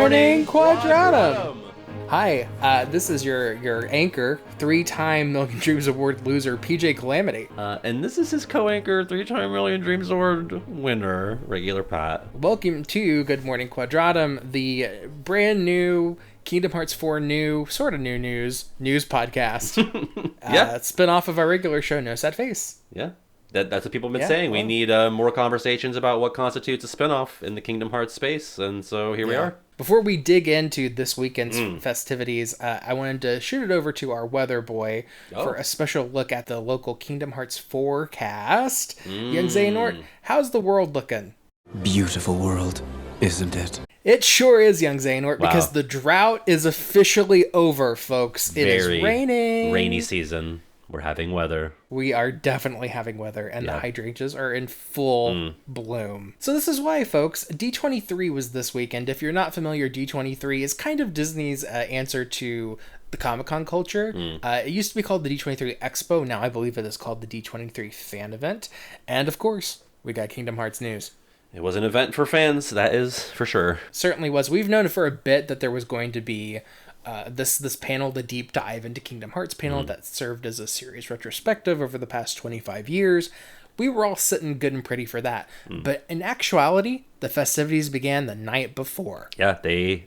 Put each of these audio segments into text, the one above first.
morning, Quadratum! Hi, this is your anchor, 3-time Million Dreams Award loser, PJ Calamity. And this is his co-anchor, 3-time Million Dreams Award winner, Regular Pat. Welcome to Good Morning Quadratum, the brand new Kingdom Hearts 4 sort of new news podcast. Yeah. Spin-off of our regular show, No Sad Face. Yeah. That's what people have been saying. We need more conversations about what constitutes a spin-off in the Kingdom Hearts space, and so here we are. Before we dig into this weekend's festivities, I wanted to shoot it over to our weather boy for a special look at the local Kingdom Hearts forecast. Young Xehanort, how's the world looking? Beautiful world, isn't it? It sure is, Young Xehanort, because the drought is officially over, folks. It is raining. Rainy season. We're having weather. We are definitely having weather, and the hydrangeas are in full bloom. So this is why, folks, D23 was this weekend. If you're not familiar, D23 is kind of Disney's answer to the Comic-Con culture. It used to be called the D23 Expo. Now I believe it is called the D23 Fan Event. And of course, we got Kingdom Hearts news. It was an event for fans, that is for sure. Certainly was. We've known for a bit that there was going to be this panel, the deep dive into Kingdom Hearts panel that served as a series retrospective over the past 25 years. We were all sitting good and pretty for that. But in actuality, the festivities began the night before. Yeah, they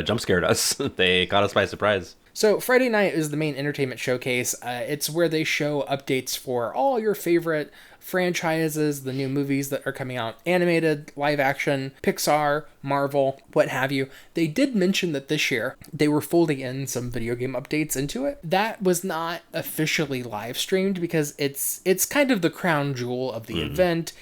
jump scared us. They caught us by surprise. So Friday night is the main entertainment showcase. It's where they show updates for all your favorite franchises, the new movies that are coming out, animated, live action, Pixar, Marvel, what have you. They did mention that this year they were folding in some video game updates into it. That was not officially live streamed because it's kind of the crown jewel of the event.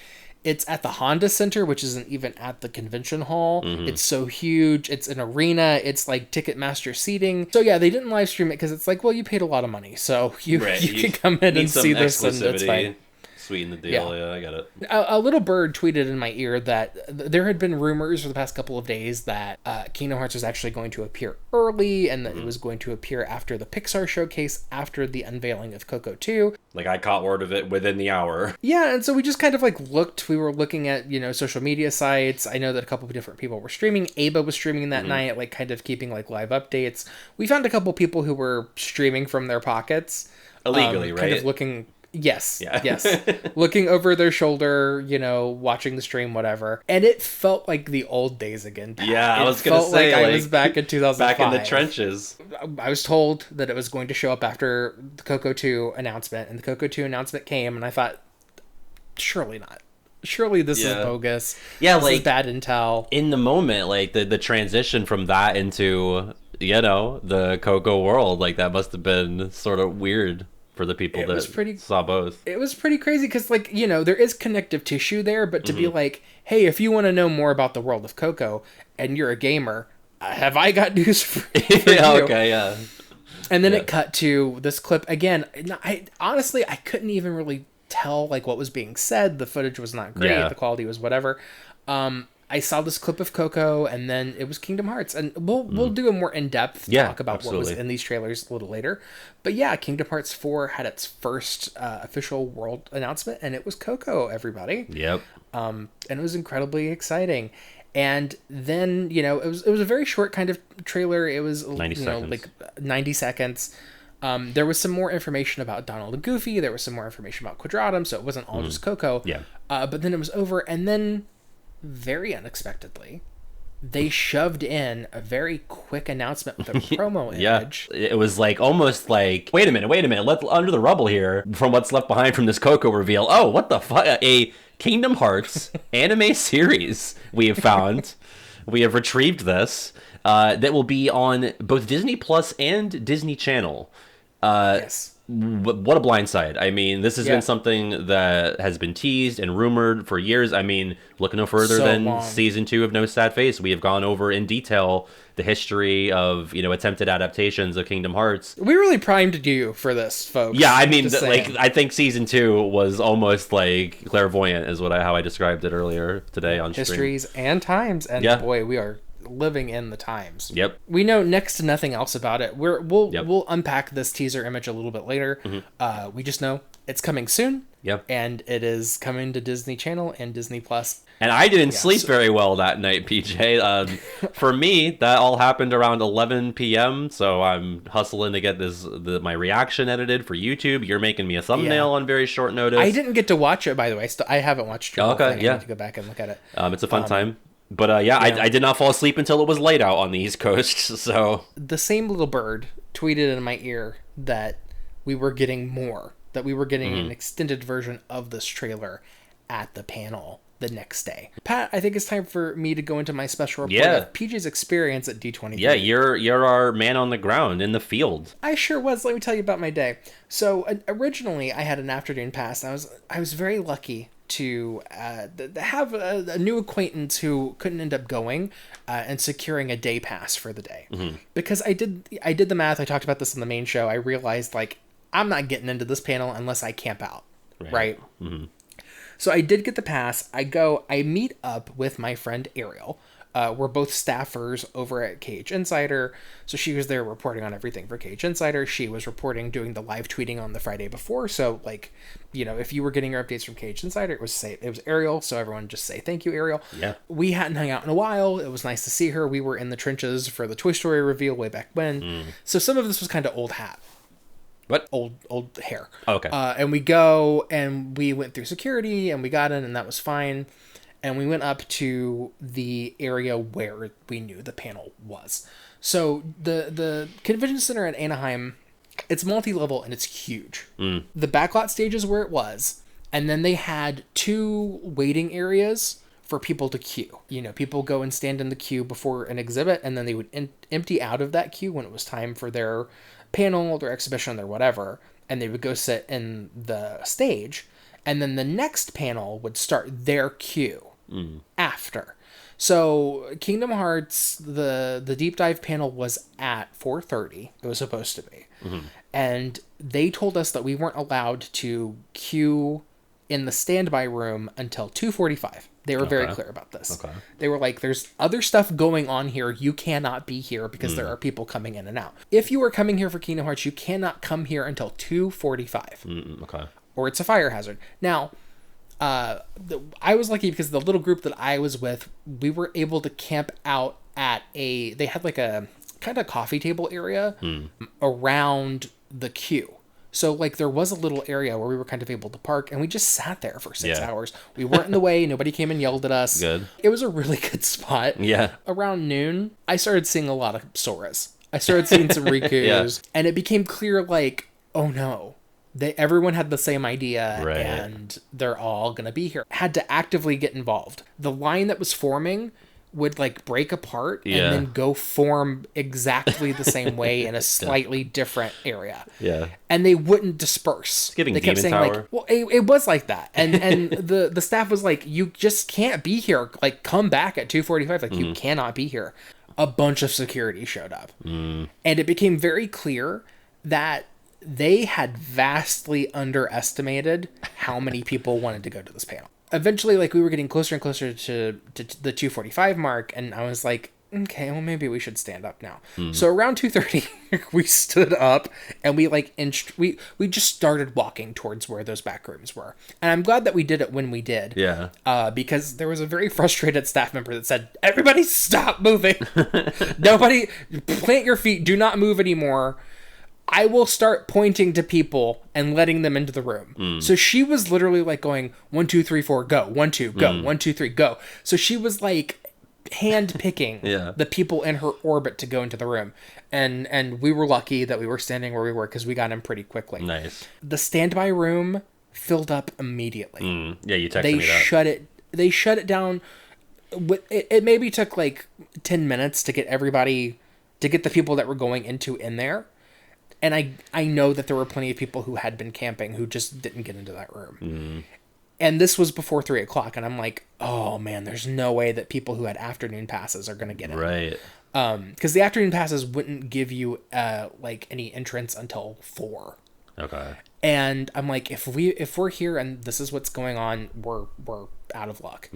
It's at the Honda Center, which isn't even at the convention hall. It's so huge. It's an arena. It's like Ticketmaster seating. So yeah, they didn't live stream it because it's like, well, you paid a lot of money, so you can come in and see this, and it's fine. Sweeten the deal. Yeah, I got it. A little bird tweeted in my ear that there had been rumors for the past couple of days that Kingdom Hearts was actually going to appear early, and that it was going to appear after the Pixar showcase, after the unveiling of Coco 2. Like, I caught word of it within the hour. Yeah, and so we just kind of looked. We were looking at, social media sites. I know that a couple of different people were streaming. Ava was streaming that night, kind of keeping live updates. We found a couple people who were streaming from their pockets. Illegally, right? Kind of looking... Yes. Yeah. Yes. Looking over their shoulder, watching the stream, whatever. And it felt like the old days again. Yeah, I was going to say, I was back in 2005. Back in the trenches. I was told that it was going to show up after the Coco 2 announcement, and the Coco 2 announcement came, and I thought, surely not. Surely this is bogus. Yeah, this is bad intel. In the moment, the transition from that into, the Coco world, that must have been sort of weird for the people saw both. It was pretty crazy because, there is connective tissue there, but to be like, hey, if you want to know more about the world of Coco and you're a gamer, have I got news for you? Okay, yeah. And then it cut to this clip again. Honestly, I couldn't even really tell what was being said. The footage was not great. The quality was whatever. I saw this clip of Coco, and then it was Kingdom Hearts, and we'll do a more in-depth talk about what was in these trailers a little later. But yeah, Kingdom Hearts 4 had its first official world announcement, and it was Coco, everybody. Yep. And it was incredibly exciting. And then, it was a very short kind of trailer. It was 90 seconds. 90 seconds. There was some more information about Donald and Goofy. There was some more information about Quadratum, so it wasn't all just Coco. Yeah. But then it was over, and then, very unexpectedly, they shoved in a very quick announcement with a promo image. It was almost like, wait a minute, let under the rubble here from what's left behind from this Coco reveal. Oh, what the fuck? A Kingdom Hearts anime series we have found. We have retrieved this that will be on both Disney Plus and Disney Channel. Yes. What a blindside. I mean, this has been something that has been teased and rumored for years. I mean, look no further than season 2 of No Sad Face. We have gone over in detail the history of, attempted adaptations of Kingdom Hearts. We really primed you for this, folks. Yeah, I mean, I think season 2 was almost clairvoyant is how I described it earlier today on stream. Histories and times, and boy, we are living in the times. Yep. We know next to nothing else about it. We'll unpack this teaser image a little bit later. We just know It's coming soon. Yep. And it is coming to Disney Channel and Disney Plus. And I didn't sleep very well that night, PJ. For me, that all happened around 11 p.m. So I'm hustling to get my reaction edited for YouTube. You're making me a thumbnail on very short notice. I didn't get to watch it, by the way. I haven't watched it. Okay, yeah. I need to go back and look at it. It's a fun time. But I did not fall asleep until it was late out on the East Coast. So the same little bird tweeted in my ear that we were getting more. That we were getting an extended version of this trailer at the panel the next day. Pat, I think it's time for me to go into my special report of PJ's experience at D23. Yeah, you're our man on the ground in the field. I sure was. Let me tell you about my day. So originally, I had an afternoon pass. I was very lucky to have a new acquaintance who couldn't end up going and securing a day pass for the day. Because I did the math. I talked about this in the main show. I realized, like, I'm not getting into this panel unless I camp out, right? So I did get the pass. I meet up with my friend Ariel. We're both staffers over at KH Insider. So she was there reporting on everything for KH Insider. She was doing the live tweeting on the Friday before. So, like, you know, if you were getting your updates from KH Insider, it was Ariel. So everyone just say thank you, Ariel. Yeah. We hadn't hung out in a while. It was nice to see her. We were in the trenches for the Toy Story reveal way back when. So some of this was kind of old hat. What? Old hair. Okay. And we went through security and we got in and that was fine. And we went up to the area where we knew the panel was. So the convention center in Anaheim, it's multi-level and it's huge. The backlot stage is where it was. And then they had 2 waiting areas for people to queue. You know, people go and stand in the queue before an exhibit and then they would empty out of that queue when it was time for their panel, their exhibition, their whatever, and they would go sit in the stage, and then the next panel would start their queue after. So Kingdom Hearts, the deep dive panel was at 4:30. It was supposed to be, and they told us that we weren't allowed to queue in the standby room until 2:45. They were very clear about this. Okay. They were like, there's other stuff going on here. You cannot be here because there are people coming in and out. If you are coming here for Kingdom Hearts, you cannot come here until 2:45. Okay. Or it's a fire hazard. Now, I was lucky because the little group that I was with, we were able to camp out at they had like a kind of coffee table area around the queue. So, like, there was a little area where we were kind of able to park, and we just sat there for 6 hours. We weren't in the way. Nobody came and yelled at us. Good. It was a really good spot. Yeah. Around noon, I started seeing a lot of Soras. I started seeing some Rikus, and it became clear, like, oh no, everyone had the same idea, and they're all going to be here. Had to actively get involved. The line that was forming would, like, break apart and then go form exactly the same way in a slightly different area. Yeah. And they wouldn't disperse. Giving they kept Demon saying, Tower. like, well, it was like that. And the staff was like, you just can't be here. Like, come back at 2:45. Like, you cannot be here. A bunch of security showed up. And it became very clear that they had vastly underestimated how many people wanted to go to this panel. Eventually, like, we were getting closer and closer to the 2:45 mark, and I was like, okay, well, maybe we should stand up now. So around 2:30, we stood up, and we, like, we just started walking towards where those back rooms were. And I'm glad that we did it when we did. Yeah. Because there was a very frustrated staff member that said, everybody stop moving. Nobody, plant your feet, do not move anymore. I will start pointing to people and letting them into the room. So she was literally like going 1, 2, 3, 4, go, 1, 2, go, 1, 2, 3, go. So she was like hand picking the people in her orbit to go into the room. And we were lucky that we were standing where we were because we got in pretty quickly. Nice. The standby room filled up immediately. Yeah, you texted me that. They shut it down. It maybe took like 10 minutes to get the people that were going in there. And I know that there were plenty of people who had been camping who just didn't get into that room. And this was before 3 o'clock. And I'm like, oh, man, there's no way that people who had afternoon passes are going to get in. Right. Because the afternoon passes wouldn't give you, like, any entrance until 4. Okay. And I'm like, if we're here and this is what's going on, we're out of luck.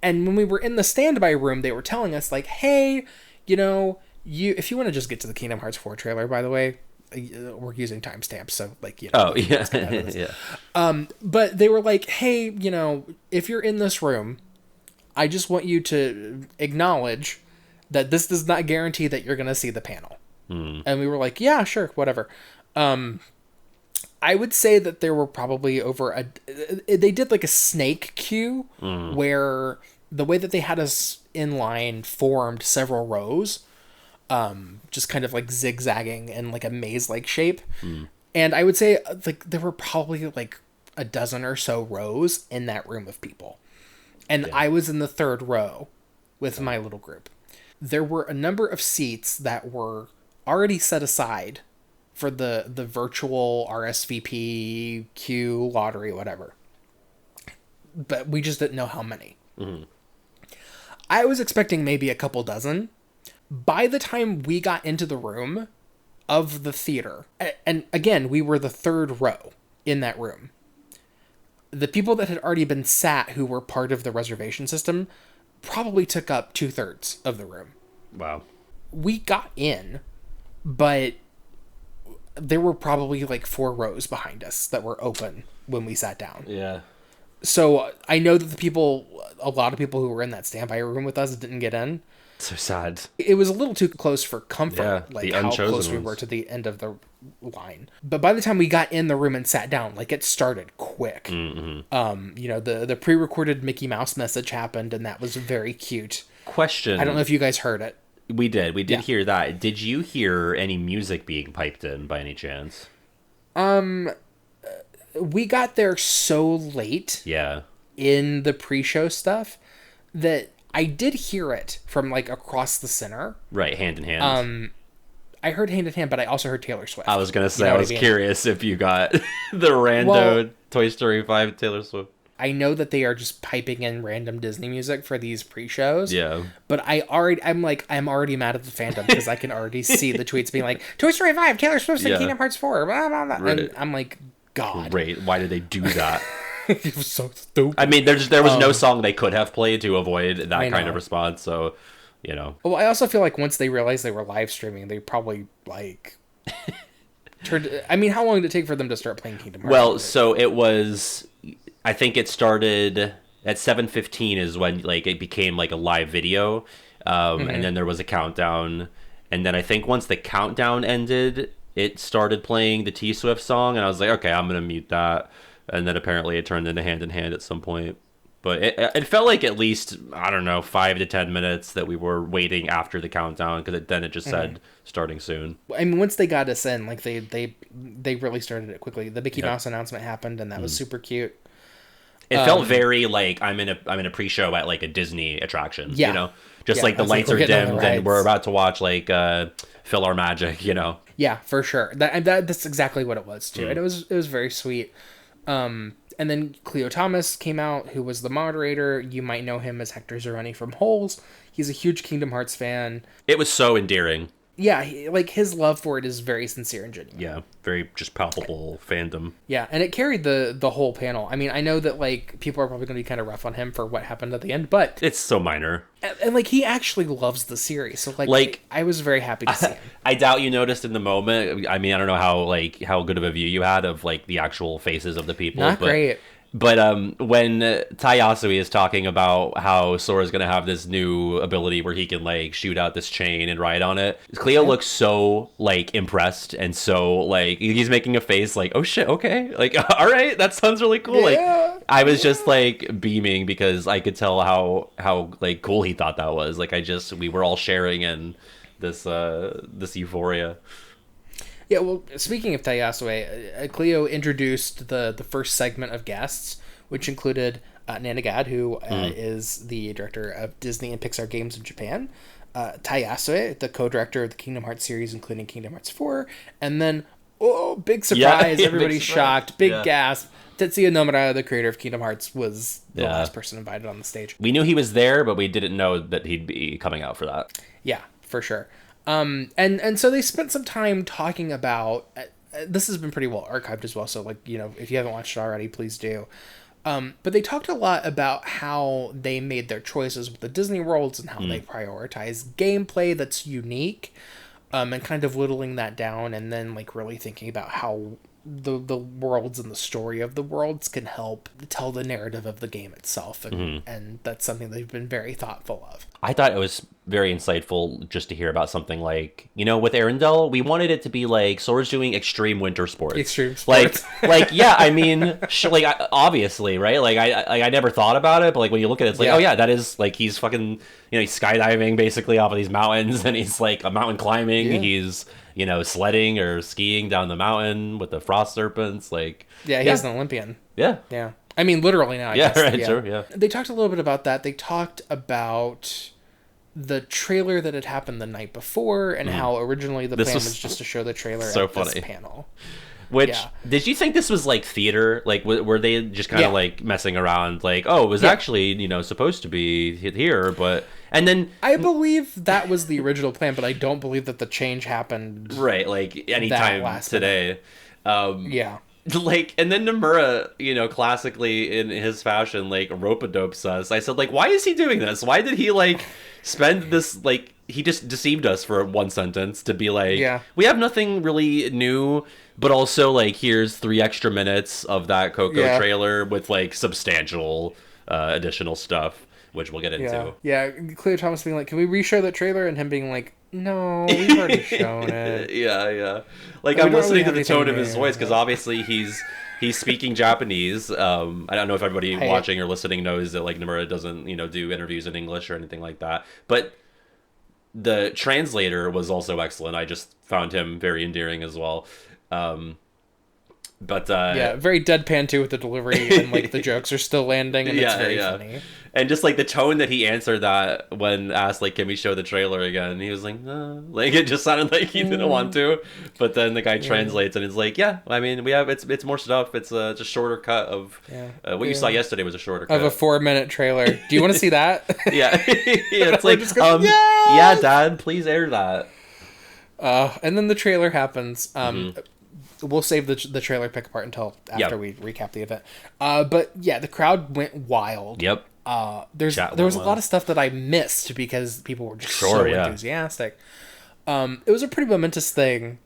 And when we were in the standby room, they were telling us, like, hey, you know, if you want to just get to the Kingdom Hearts 4 trailer, by the way, we're using timestamps, so like, Oh, yeah. yeah. But they were like, hey, if you're in this room, I just want you to acknowledge that this does not guarantee that you're going to see the panel. And we were like, yeah, sure, whatever. I would say that there were probably they did like a snake queue where the way that they had us in line formed several rows, just kind of like zigzagging in like a maze-like shape. And I would say like there were probably like a dozen or so rows in that room of people. And I was in the third row with my little group. There were a number of seats that were already set aside for the virtual RSVP queue lottery, whatever. But we just didn't know how many. I was expecting maybe a couple dozen. By the time we got into the room of the theater, and again, we were the third row in that room, the people that had already been sat who were part of the reservation system probably took up 2/3 of the room. Wow. We got in, but there were probably like 4 rows behind us that were open when we sat down. Yeah. So I know that a lot of people who were in that standby room with us didn't get in. So sad. It was a little too close for comfort, Yeah, like the how unchosen close we ones. were to the end of the line. But by the time we got in the room and sat down, like it started quick. The pre-recorded Mickey Mouse message happened, and that was very cute. Question. I don't know if you guys heard it. We did hear that. Did you hear any music being piped in by any chance? We got there so late Yeah. in the pre-show stuff that I did hear it from like across the center. Right, hand in hand. I heard Hand in Hand, but I also heard Taylor Swift. I was gonna say, You know I what was mean? curious if you got the rando Toy Story 5 Taylor Swift. I know that they are just piping in random Disney music for these pre-shows. Yeah. But I'm already mad at the fandom because I can already see the tweets being like, Toy Story 5, Taylor Swift's in Yeah. Kingdom Hearts 4, blah, blah, blah. Right. And I'm like, God. Great. Why did they do that? It was so stupid. I mean, there was no song they could have played to avoid that I kind know. of response. So, Well, I also feel like once they realized they were live streaming, they probably like turned. I mean, how long did it take for them to start playing Kingdom Hearts? Well, so it was. I think it started at 7:15 is when like it became like a live video, and then there was a countdown, and then I think once the countdown ended, it started playing the T Swift song, and I was like, okay, I'm gonna mute that, and then apparently it turned into Hand in Hand at some point. But it felt like at least, I don't know, 5 to 10 minutes that we were waiting after the countdown, because then it just said starting soon. I mean, once they got us in, like they really started it quickly. The Mickey Mouse announcement happened, and that was super cute. It felt very like I'm in a pre-show at like a Disney attraction, Yeah. just Yeah, like the it's like lights we're are getting on the dimmed and rides. we're about to watch like Fill Our Magic, Yeah, for sure. That's exactly what it was too, and it was very sweet. And then Cleo Thomas came out, who was the moderator. You might know him as Hector Zeroni from Holes. He's a huge Kingdom Hearts fan. It was so endearing. Yeah, like his love for it is very sincere and genuine. Yeah, very just palpable fandom. Yeah, and it carried the whole panel. I mean, I know that like people are probably going to be kind of rough on him for what happened at the end, but It's so minor. and like he actually loves the series. So like I was very happy to see him. I doubt you noticed in the moment. I mean, I don't know how good of a view you had of like the actual faces of the people. Not but, great. But when Tai Yasui is talking about how Sora's gonna have this new ability where he can like shoot out this chain and ride on it, Cleo looks so like impressed and so like he's making a face like, oh shit, okay, like all right, that sounds really cool. Yeah. Like I was just like beaming because I could tell how like cool he thought that was. Like we were all sharing in this euphoria. Yeah, well, speaking of Tayasue, Cleo introduced the first segment of guests, which included Nana Gad, who is the director of Disney and Pixar games in Japan, Tayasue, the co-director of the Kingdom Hearts series, including Kingdom Hearts 4, and then, big surprise, Yeah, everybody's big surprise. shocked, big Yeah. gasp. Tetsuya Nomura, the creator of Kingdom Hearts, was the Yeah. last person invited on the stage. We knew he was there, but we didn't know that he'd be coming out for that. Yeah, for sure. And so they spent some time talking about this has been pretty well archived as well, so like, if you haven't watched it already, please do. But they talked a lot about how they made their choices with the Disney worlds and how they prioritize gameplay that's unique. and kind of whittling that down, and then like really thinking about how the worlds and the story of the worlds can help tell the narrative of the game itself, and that's something they've been very thoughtful of. I thought it was very insightful just to hear about something like, with Arendelle, we wanted it to be like Sora's doing extreme winter sports. Extreme sports. Yeah, I mean, obviously, right? Like, I never thought about it, but like when you look at it, it's like, oh yeah, that is like he's fucking, he's skydiving basically off of these mountains, and he's like a mountain climbing. Yeah. He's sledding or skiing down the mountain with the frost serpents. Like, he's an Olympian. Yeah. Yeah. I mean, literally now, I guess. Right, sure, yeah. They talked a little bit about that. They talked about the trailer that had happened the night before, and how originally the plan was just to show the trailer at this panel. Which, did you think this was like theater? Like, were they just kind of like messing around? Like, oh, it was actually, supposed to be here, but... And then... I believe that was the original plan, but I don't believe that the change happened... Right, like, anytime today. Yeah. Like, and then Nomura, classically in his fashion, like, rope-a-dopes us. I said, like, why is he doing this? Why did he, like, spend this, like... He just deceived us for one sentence to be like, we have nothing really new, but also, like, here's 3 extra minutes of that Coco trailer with, like, substantial additional stuff, which we'll get into. Yeah, Cleo Thomas being like, can we re-show that trailer? And him being like, no, we've already shown it. Yeah. Like, I'm listening to the tone of his voice, because obviously he's speaking Japanese. I don't know if everybody watching or listening knows that, like, Nomura doesn't, do interviews in English or anything like that. But the translator was also excellent. I just found him very endearing as well. Very deadpan too with the delivery, and like the jokes are still landing, and it's very funny. And just like the tone that he answered that when asked, like, can we show the trailer again? He was like, no. Like, it just sounded like he didn't want to. But then the guy translates, and it's like, I mean, we have it's more stuff. It's a shorter cut of what you saw yesterday was a shorter cut of a 4-minute trailer. Do you want to see that? It's like, yeah, Dad, please air that. And then the trailer happens. We'll save the trailer pick apart until after we recap the event. But yeah, the crowd went wild. Yep. There was a lot of stuff that I missed because people were just so enthusiastic. It was a pretty momentous thing,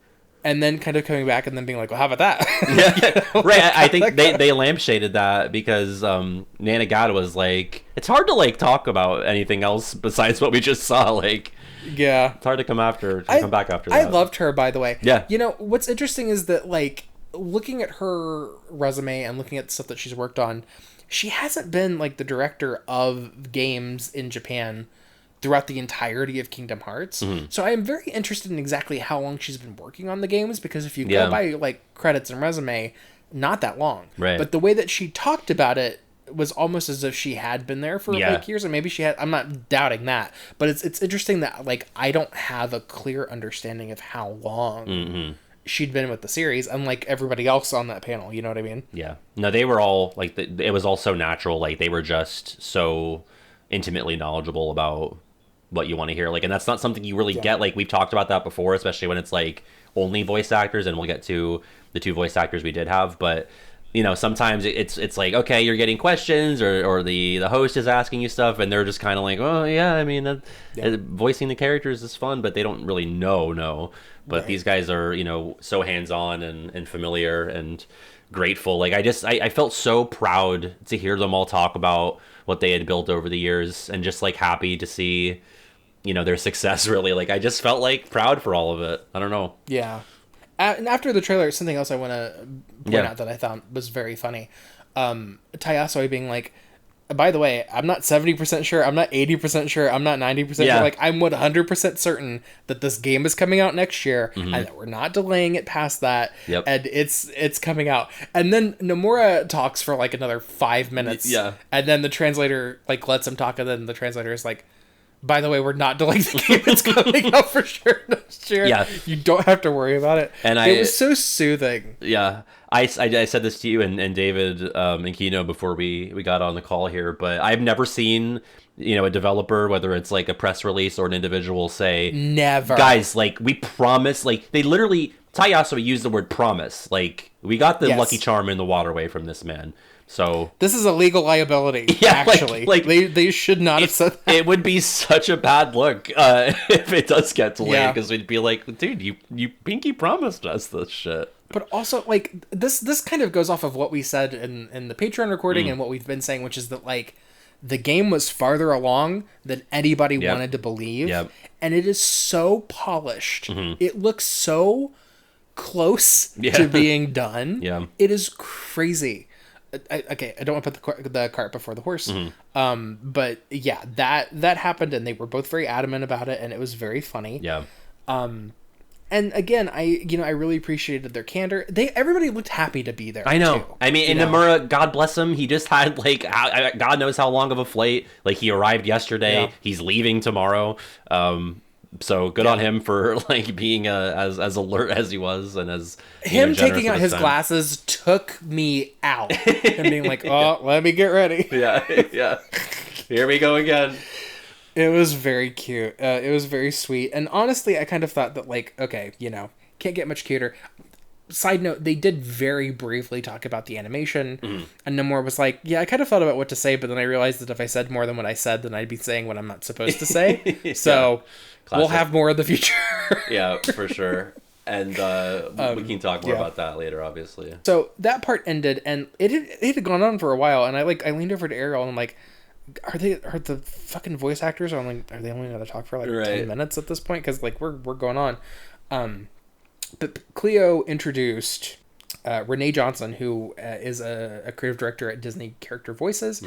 and then kind of coming back and then being like, well, how about that? Right. I think they lampshaded that because Nanagata was like, it's hard to like talk about anything else besides what we just saw. Like, it's hard to come back after that. I loved her, by the way. Yeah. What's interesting is that, like, looking at her resume and looking at the stuff that she's worked on, she hasn't been, like, the director of games in Japan throughout the entirety of Kingdom Hearts. Mm-hmm. So I am very interested in exactly how long she's been working on the games, because if you go by, like, credits and resume, not that long. Right. But the way that she talked about it was almost as if she had been there for like years, and maybe she had. I'm not doubting that, but it's interesting that, like, I don't have a clear understanding of how long she'd been with the series, unlike everybody else on that panel. You know what I mean? Yeah. No, they were all like it was all so natural. Like, they were just so intimately knowledgeable about what you want to hear. Like, and that's not something you really get. Like, we've talked about that before, especially when it's like only voice actors, and we'll get to the 2 voice actors we did have, but. Sometimes it's like, okay, you're getting questions, or the host is asking you stuff, and they're just kind of like, oh yeah, I mean, voicing the characters is fun, but they don't really know. But these guys are, so hands-on and familiar and grateful. Like, I felt so proud to hear them all talk about what they had built over the years, and just like happy to see, their success. Really, like, I just felt like proud for all of it. I don't know. Yeah. And after the trailer, something else I want to point out that I thought was very funny. Tayasoi being like, by the way, I'm not 70% sure, I'm not 80% sure, I'm not 90% sure. Like, I'm 100% certain that this game is coming out next year, and that we're not delaying it past that, and it's coming out. And then Nomura talks for like another 5 minutes, and then the translator like lets him talk, and then the translator is like, by the way, we're not delaying the game. It's coming out for sure next year. Yeah. You don't have to worry about it. And it was so soothing. Yeah. I said this to you and David and Kino before we got on the call here, but I've never seen, a developer, whether it's like a press release or an individual, say, never. Guys, like, we promise, like, they literally, Tayasui used the word promise. Like, we got the Lucky Charm in the waterway from this man. So this is a legal liability. Yeah, actually, like they should not have said that. It would be such a bad look if it does get delayed, because we'd be like, dude, you pinky promised us this shit. But also, like, this kind of goes off of what we said in the Patreon recording and what we've been saying, which is that, like, the game was farther along than anybody wanted to believe. Yep. And it is so polished. Mm-hmm. It looks so close to being done. Yeah. It is crazy. I don't want to put the cart before the horse. But yeah, that happened, and they were both very adamant about it, and it was very funny. Yeah. And again, I really appreciated their candor. Everybody looked happy to be there. I know. Too, I mean, Nomura, God bless him, he just had like God knows how long of a flight. Like, he arrived yesterday. Yeah. He's leaving tomorrow. So good on him for like being as alert as he was, and as him taking out his glasses took me out and being like, "Oh, let me get ready." Yeah. Here we go again. It was very cute. It was very sweet. And honestly, I kind of thought that, like, okay, can't get much cuter. Side note, they did very briefly talk about the animation. And Nomura was like, yeah, I kind of thought about what to say, but then I realized that if I said more than what I said, then I'd be saying what I'm not supposed to say. So we'll have more in the future. Yeah, for sure. And we can talk more about that later, obviously. So that part ended, and it had gone on for a while, and I leaned over to Ariel, and I'm like, are the fucking voice actors are they only going to talk for like 10 minutes at this point? Because like we're going on. But Cleo introduced Renee Johnson, who is a creative director at Disney Character Voices,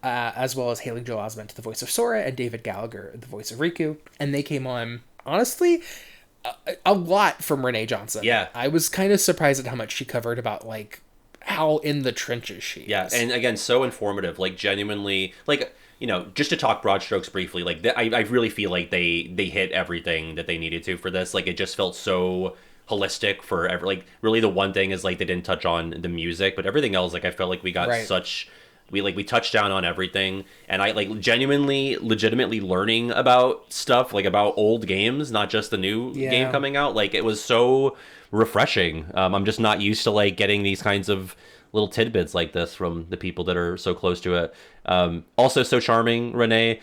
as well as Haley Joel Osment, the voice of Sora, and David Gallagher, the voice of Riku. And they came on, honestly, a lot from Renee Johnson. Yeah. I was kind of surprised at how much she covered about like how in the trenches she is. Yeah, and again, so informative, like genuinely, like, just to talk broad strokes briefly, like I really feel like they hit everything that they needed to for this. Like, it just felt so holistic for like, really the one thing is like they didn't touch on the music, but everything else, like, I felt like we got we touched down on everything, and I like legitimately learning about stuff, like about old games, not just the new game coming out. Like, it was so refreshing. I'm just not used to like getting these kinds of little tidbits like this from the people that are so close to it. Also so charming, Renee.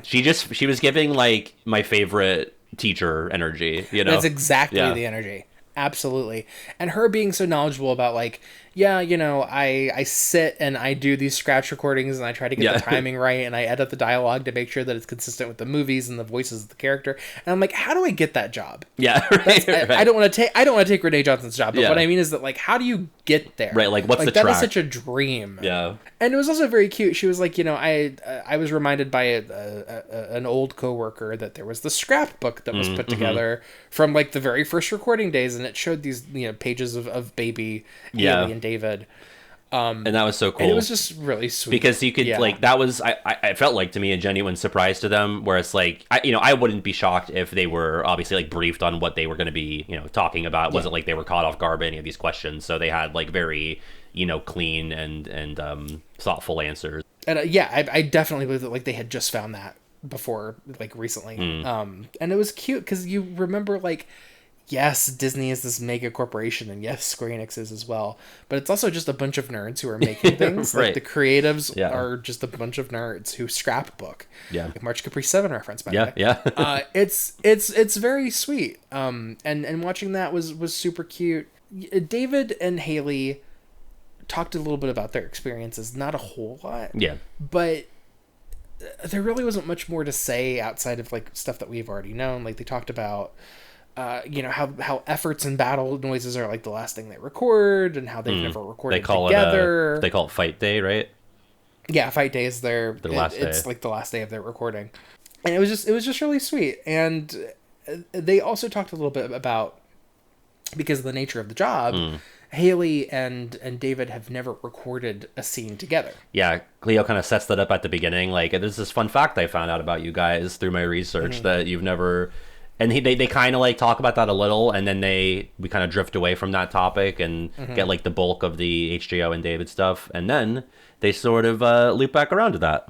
She was giving like my favorite teacher energy, That's exactly the energy. Absolutely. And her being so knowledgeable about like, I sit and I do these scratch recordings and I try to get the timing right, and I edit the dialogue to make sure that it's consistent with the movies and the voices of the character. And I'm like, how do I get that job? Yeah. Right. I don't want to take Renee Johnson's job, but what I mean is that like, how do you get there? Right, like what's the that track? Is such a dream. Yeah. And it was also very cute. She was like, I was reminded by an old coworker that there was the scrapbook that was put together from like the very first recording days, and it showed these pages of baby Haley and David. And that was so cool. And it was just really sweet. Because you could, like, that was, I felt like, to me, a genuine surprise to them, where it's like, I wouldn't be shocked if they were obviously, like, briefed on what they were going to be, talking about. It wasn't like they were caught off guard by any of these questions. So they had, like, very, clean and thoughtful answers. And, I definitely believe that, like, they had just found that before, like, recently. And it was cute, because you remember, like, yes, Disney is this mega corporation, and yes, Square Enix is as well. But it's also just a bunch of nerds who are making things. Right. Like, the creatives are just a bunch of nerds who scrapbook. Yeah. Like March Capri 7 reference, by the way. Yeah. It's very sweet. And watching that was super cute. David and Haley talked a little bit about their experiences. Not a whole lot. Yeah. But there really wasn't much more to say outside of, like, stuff that we've already known. Like, they talked about how efforts and battle noises are like the last thing they record, and how they've never recorded together. They call it Fight Day, right? Yeah, Fight Day is their last day. It's like the last day of their recording, and it was just really sweet. And they also talked a little bit about, because of the nature of the job, Haley and David have never recorded a scene together. Yeah, Cleo kind of sets that up at the beginning. Like, there's this fun fact I found out about you guys through my research that you've never. And they kind of like talk about that a little, and then we kind of drift away from that topic and get like the bulk of the HJO and David stuff, and then they sort of loop back around to that.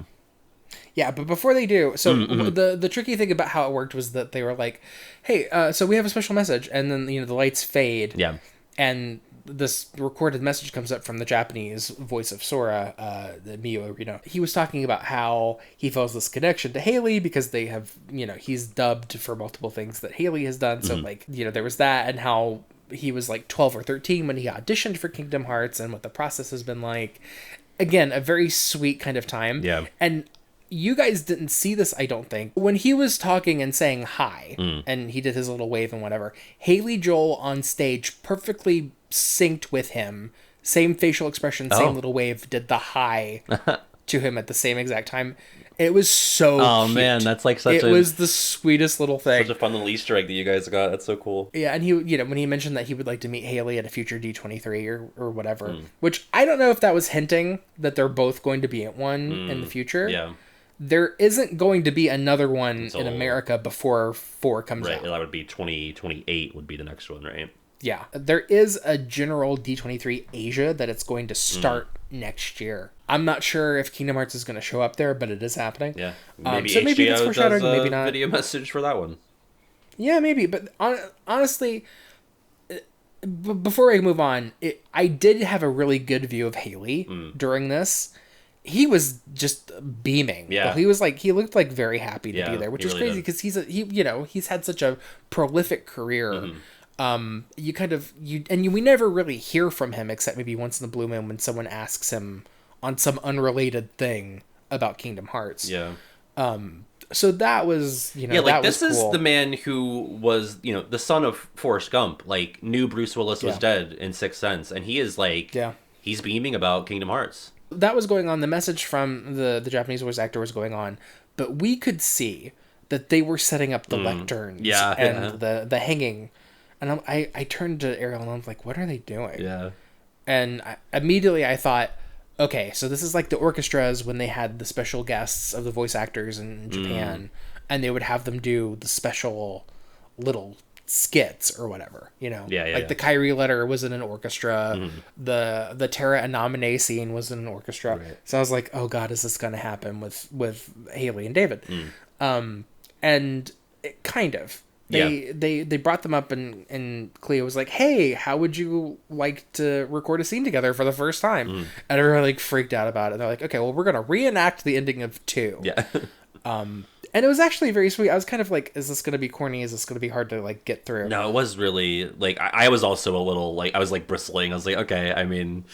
Yeah, but before they do, so the tricky thing about how it worked was that they were like, "Hey, so we have a special message," and then the lights fade. Yeah. And this recorded message comes up from the Japanese voice of Sora, the Mio, he was talking about how he feels this connection to Haley because they have, he's dubbed for multiple things that Haley has done. So like, there was that, and how he was like 12 or 13 when he auditioned for Kingdom Hearts and what the process has been like. Again, a very sweet kind of time. Yeah. And you guys didn't see this, I don't think. When he was talking and saying hi, and he did his little wave and whatever, Haley Joel on stage perfectly synced with him. Same facial expression, same little wave, did the hi to him at the same exact time. It was so cute. Man, that's like It was the sweetest little thing. such a fun little Easter egg that you guys got. That's so cool. Yeah, and he, when he mentioned that he would like to meet Haley at a future D23 or whatever, which I don't know if that was hinting that they're both going to be at one in the future. Yeah. There isn't going to be another one in America before 4 comes out. Right, that would be 2028 would be the next one, right? Yeah. There is a general D23 Asia that it's going to start next year. I'm not sure if Kingdom Hearts is going to show up there, but it is happening. Yeah. Maybe so maybe it's HBO foreshadowing, does a maybe not. video message for that one. Yeah, maybe. But honestly, before I move on, I did have a really good view of Haley during this. He was just beaming. Yeah. He was like, he looked like very happy to be there, which is really crazy because he's had such a prolific career. We never really hear from him except maybe once in the blue moon when someone asks him on some unrelated thing about Kingdom Hearts. Yeah. So that was, this is the man who was, the son of Forrest Gump, like knew Bruce Willis was dead in Sixth Sense. And he is like, he's beaming about Kingdom Hearts. That was going on. The message from the Japanese voice actor was going on, but we could see that they were setting up the lecterns and the hanging. And I turned to Ariel and I was like, what are they doing? Yeah. And immediately I thought, okay, so this is like the orchestras when they had the special guests of the voice actors in Japan, and they would have them do the special little skits or whatever, the Kyrie letter was in an orchestra, the Terra Anamine scene was in an orchestra. Right. So I was like, oh god, is this going to happen with Haley and David? And it kind of. They brought them up and Cleo was like, hey, how would you like to record a scene together for the first time? And everyone like freaked out about it. They're like, okay, well, we're going to reenact the ending of 2. Yeah. And it was actually very sweet. I was kind of like, is this going to be corny? Is this going to be hard to like get through? No, it was really like, I was also a little like, I was like bristling. I was like, okay, I mean,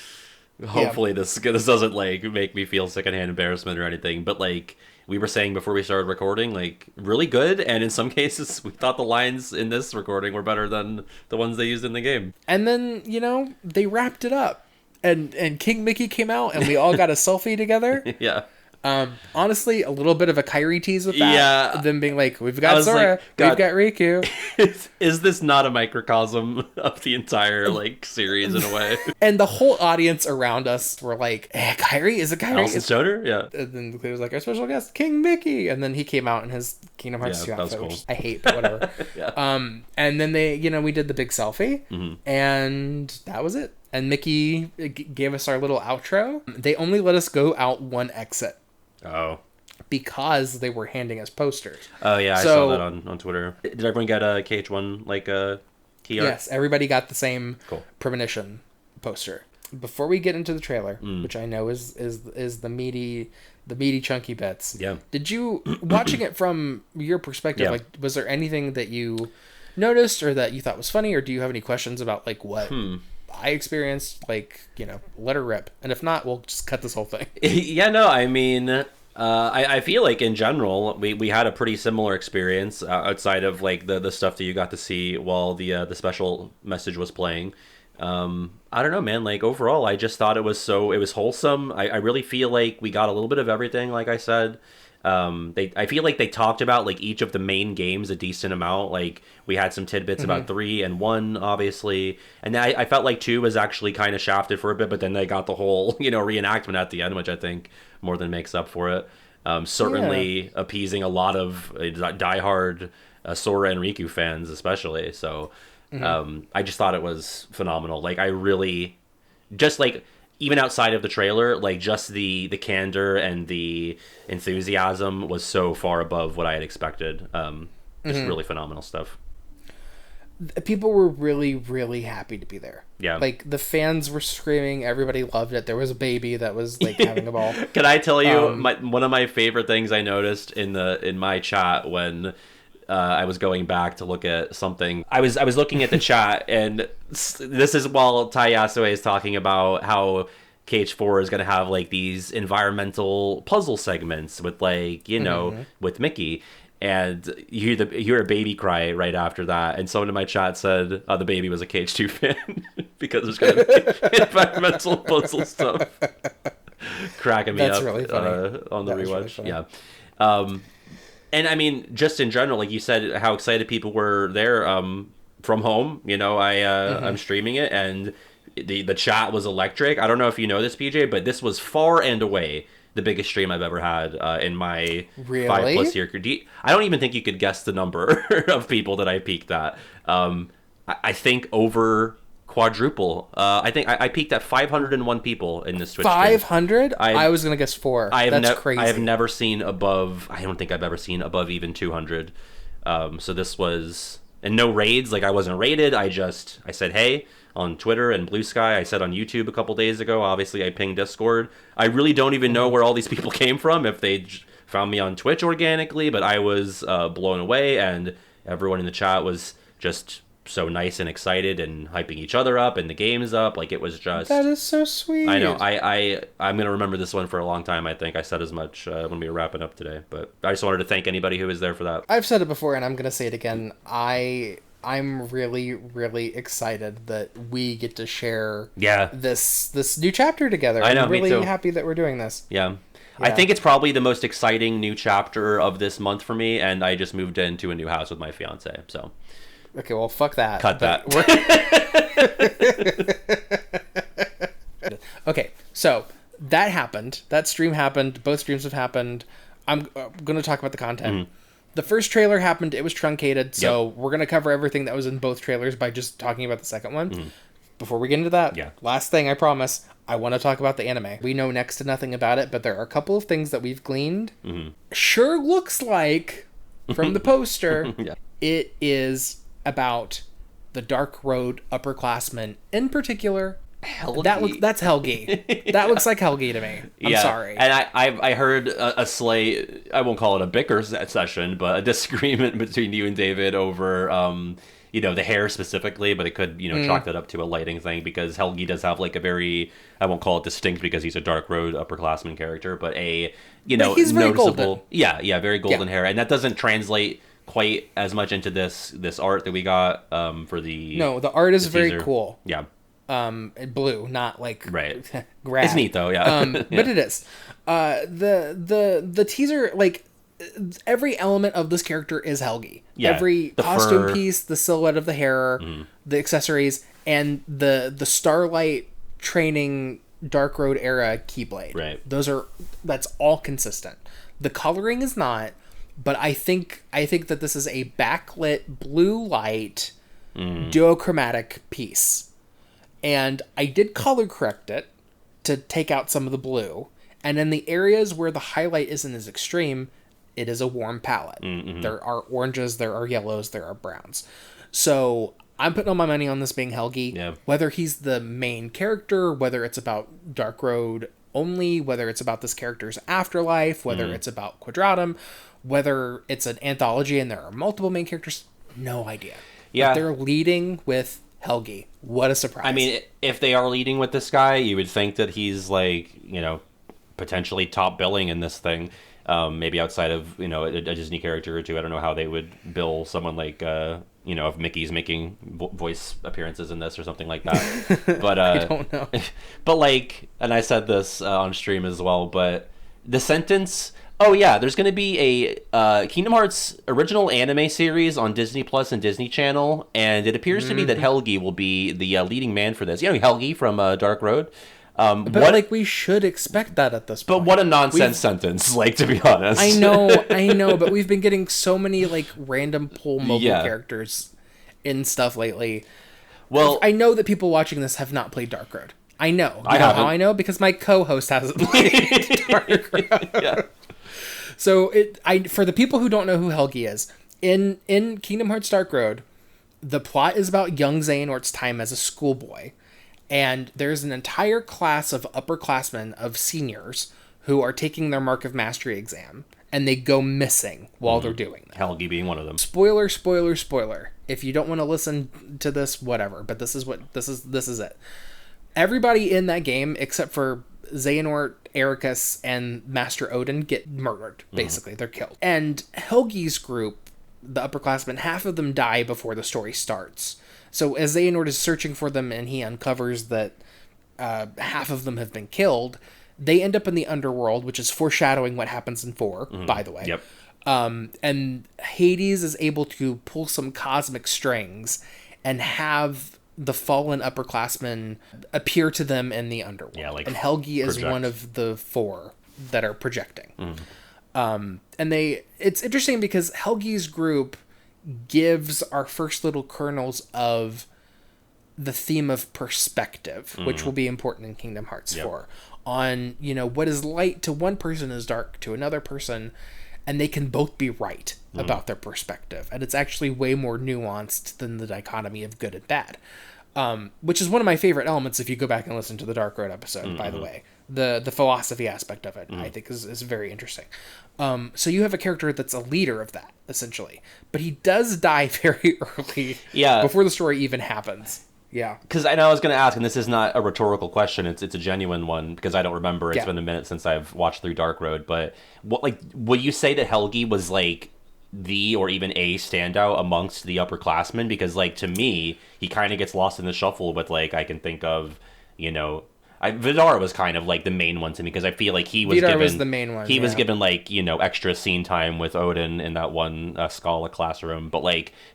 hopefully this doesn't like make me feel secondhand embarrassment or anything. But like we were saying before we started recording, like really good. And in some cases we thought the lines in this recording were better than the ones they used in the game. And then, they wrapped it up and King Mickey came out and we all got a selfie together. Yeah. Honestly, a little bit of a Kyrie tease with that. Yeah. Them being like, we've got Sora, we've got Riku. Is this not a microcosm of the entire like series in a way? And the whole audience around us were like, Kyrie? Is it Kyrie? Alison Stoner? Yeah. And then Clay was like, our special guest, King Mickey. And then he came out in his Kingdom Hearts 2 outfit, which I hate, but whatever. And then they, we did the big selfie, and that was it. And Mickey gave us our little outro. They only let us go out one exit. Oh. Because they were handing us posters. Oh, yeah, I saw that on Twitter. Did everyone get a KH1, like, key art? Yes, everybody got the same premonition poster. Before we get into the trailer, which I know is the meaty chunky bits. Yeah. Did you, watching it from your perspective, like, was there anything that you noticed or that you thought was funny, or do you have any questions about, like, what I experienced? Like, let her rip. And if not, we'll just cut this whole thing. Yeah, no, I mean, I feel like in general, we had a pretty similar experience outside of, like, the stuff that you got to see while the special message was playing. I don't know, man, like, overall, I just thought it was wholesome. I really feel like we got a little bit of everything, like I said. I feel like they talked about like each of the main games a decent amount. Like we had some tidbits about 3 and 1, obviously, and then I felt like 2 was actually kind of shafted for a bit, but then they got the whole reenactment at the end, which I think more than makes up for it. Certainly appeasing a lot of diehard Sora and Riku fans, especially. So I just thought it was phenomenal. Like I really just like. Even outside of the trailer, like just the candor and the enthusiasm was so far above what I had expected. Just really phenomenal stuff. people were really, really happy to be there. Yeah. Like, the fans were screaming. Everybody loved it. There was a baby that was, like, having a ball. Can I tell you, one of my favorite things I noticed in my chat when I was going back to look at something. I was looking at the chat, and this is while Tai Yasue is talking about how KH4 is going to have, like, these environmental puzzle segments with, like, you know, with Mickey. And you hear a baby cry right after that. And someone in my chat said, the baby was a KH2 fan because there's going to be environmental puzzle stuff. Cracking me up really funny. On the That was really rewatch. funny. Yeah. And I mean, just in general, like you said, how excited people were there from home. You know, I'm streaming it, and the chat was electric. I don't know if you know this, PJ, but this was far and away the biggest stream I've ever had in my 5+ year career. I don't even think you could guess the number of people that I peaked at. I think over quadruple. I think I peaked at 501 people in this Twitch 500? I was going to guess 4. That's crazy. I have never seen above, I don't think I've ever seen above even 200. So this was, and no raids, like I wasn't raided. I said, hey, on Twitter and Blue Sky. I said on YouTube a couple days ago. Obviously, I pinged Discord. I really don't even know where all these people came from, if they found me on Twitch organically, but I was blown away, and everyone in the chat was just so nice and excited and hyping each other up and the games up. Like, it was just... That is so sweet. I know. I'm going to remember this one for a long time, I think. I said as much when we were wrapping up today, but I just wanted to thank anybody who was there for that. I've said it before, and I'm going to say it again. I'm really, really excited that we get to share this new chapter together. I know, I'm really me too. happy that we're doing this. Yeah. I think it's probably the most exciting new chapter of this month for me, and I just moved into a new house with my fiance, so... Okay, well, fuck that. Cut that. Okay, so that happened. That stream happened. Both streams have happened. I'm going to talk about the content. The first trailer happened. It was truncated, so we're going to cover everything that was in both trailers by just talking about the second one. Before we get into that, last thing, I promise, I want to talk about the anime. We know next to nothing about it, but there are a couple of things that we've gleaned. Sure looks like, from the poster, it is about the Dark Road upperclassmen, in particular. Helgi. That's Helgi. That looks like Helgi to me. I'm sorry. And I heard a slight, I won't call it a bicker session, but a disagreement between you and David over, the hair specifically, but it could, chalk that up to a lighting thing, because Helgi does have like a very, I won't call it distinct because he's a Dark Road upperclassman character, but a, but he's very noticeable. Golden. Very golden hair. And that doesn't translate quite as much into this art that we got for the... No, the art is very cool. Yeah. Blue, not like right. grad. It's neat though, yeah. But it is. The teaser, like, every element of this character is Helgi. Yeah, every costume piece, the silhouette of the hair, the accessories, and the Starlight training Dark Road era Keyblade. Right. That's all consistent. The coloring is not, but I think that this is a backlit blue light duochromatic piece. And I did color correct it to take out some of the blue. And in the areas where the highlight isn't as extreme, it is a warm palette. There are oranges, there are yellows, there are browns. So I'm putting all my money on this being Helgi. Yeah. Whether he's the main character, whether it's about Dark Road only, whether it's about this character's afterlife, whether it's about Quadratum, whether it's an anthology and there are multiple main characters, no idea. Yeah. But they're leading with Helgi. What a surprise. I mean, if they are leading with this guy, you would think that he's like, potentially top billing in this thing. Maybe outside of, a Disney character or two. I don't know how they would bill someone like, if Mickey's making voice appearances in this or something like that. But I don't know. But like, and I said this on stream as well, but the sentence... Oh yeah, there's going to be a Kingdom Hearts original anime series on Disney Plus and Disney Channel, and it appears to me that Helgi will be the leading man for this. Helgi from Dark Road. But we should expect that at this point. But what a nonsense sentence, to be honest. I know, but we've been getting so many random pull mobile characters in stuff lately. Well, I know that people watching this have not played Dark Road. I know. You know how I know? Because my co-host hasn't played Dark Road. Yeah. So for the people who don't know who Helgi is, in Kingdom Hearts Dark Road, The plot is about young Xehanort's time as a schoolboy, and there's an entire class of upperclassmen, of seniors, who are taking their Mark of Mastery exam, and they go missing while they're doing that. Helgi being one of them. Spoiler, spoiler, spoiler. If you don't want to listen to this, whatever, but this is it. Everybody in that game, except for Xehanort, Ericus, and Master Odin, get murdered, basically. They're killed. And Helgi's group, the upperclassmen, half of them die before the story starts. So as Xehanort is searching for them and he uncovers that half of them have been killed, they end up in the underworld, which is foreshadowing what happens in 4, by the way. Yep. And Hades is able to pull some cosmic strings and have the fallen upperclassmen appear to them in the underworld. Yeah, like and Helgi is project. one of the 4 that are projecting. And it's interesting because Helgi's group gives our first little kernels of the theme of perspective, which will be important in Kingdom Hearts 4. On, what is light to one person is dark to another person, and they can both be right about their perspective. And it's actually way more nuanced than the dichotomy of good and bad, which is one of my favorite elements if you go back and listen to the Dark Road episode, by the way. The philosophy aspect of it, I think, is very interesting. So you have a character that's a leader of that, essentially. But he does die very early before the story even happens. Yeah. Because I know I was going to ask, and this is not a rhetorical question, it's a genuine one, because I don't remember. It's been a minute since I've watched through Dark Road, but would you say that Helgi was, the or even a standout amongst the upperclassmen? Because, to me, he kind of gets lost in the shuffle with, I can think of, Vidar was kind of the main one to me, because I feel like he was Vidar given was the main one. He was given extra scene time with Odin in that one Scala classroom, but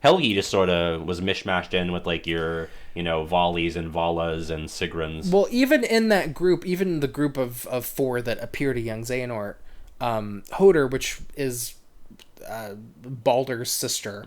Helgi just sort of was mishmashed in with your Volleys and Valas and Sigruns. Well, even in that group, even the group of 4 that appear to young Xehanort, Hodor, which is Baldur's sister,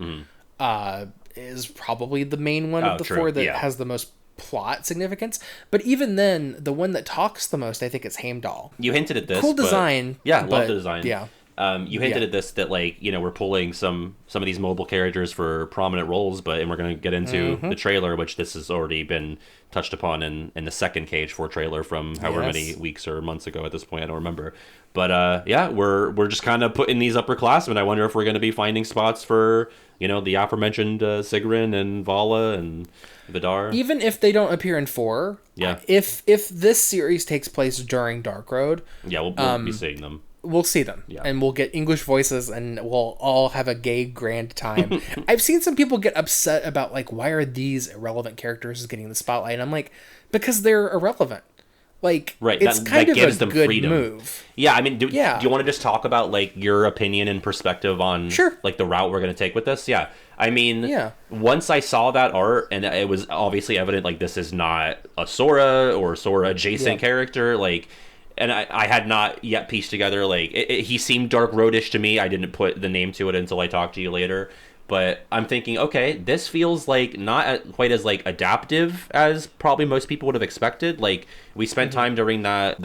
is probably the main one of the 4 that has the most plot significance. But even then, the one that talks the most, I think, is Heimdall. You hinted at this. Cool design. Yeah, love the design. Yeah. You hinted at this, that we're pulling some of these mobile characters for prominent roles, and we're going to get into the trailer, which this has already been touched upon in the second Cage 4 trailer from however many weeks or months ago at this point, I don't remember. But we're just kind of putting these upperclassmen. I wonder if we're going to be finding spots for the aforementioned Sigrun and Vala and Vidar. Even if they don't appear in 4, if this series takes place during Dark Road, we'll be seeing them. We'll see them, and we'll get English voices, and we'll all have a gay grand time. I've seen some people get upset about, why are these irrelevant characters getting the spotlight? And I'm like, because they're irrelevant. Right, that it's kind of gives a them good freedom. Move. Yeah, I mean, do you want to just talk about, your opinion and perspective on, the route we're going to take with this? Yeah. I mean, once I saw that art, and it was obviously evident, this is not a Sora or Sora adjacent character, and I had not yet pieced together, he seemed Dark Roadish to me. I didn't put the name to it until I talked to you later. But I'm thinking, okay, this feels not quite as adaptive as probably most people would have expected. We spent time during that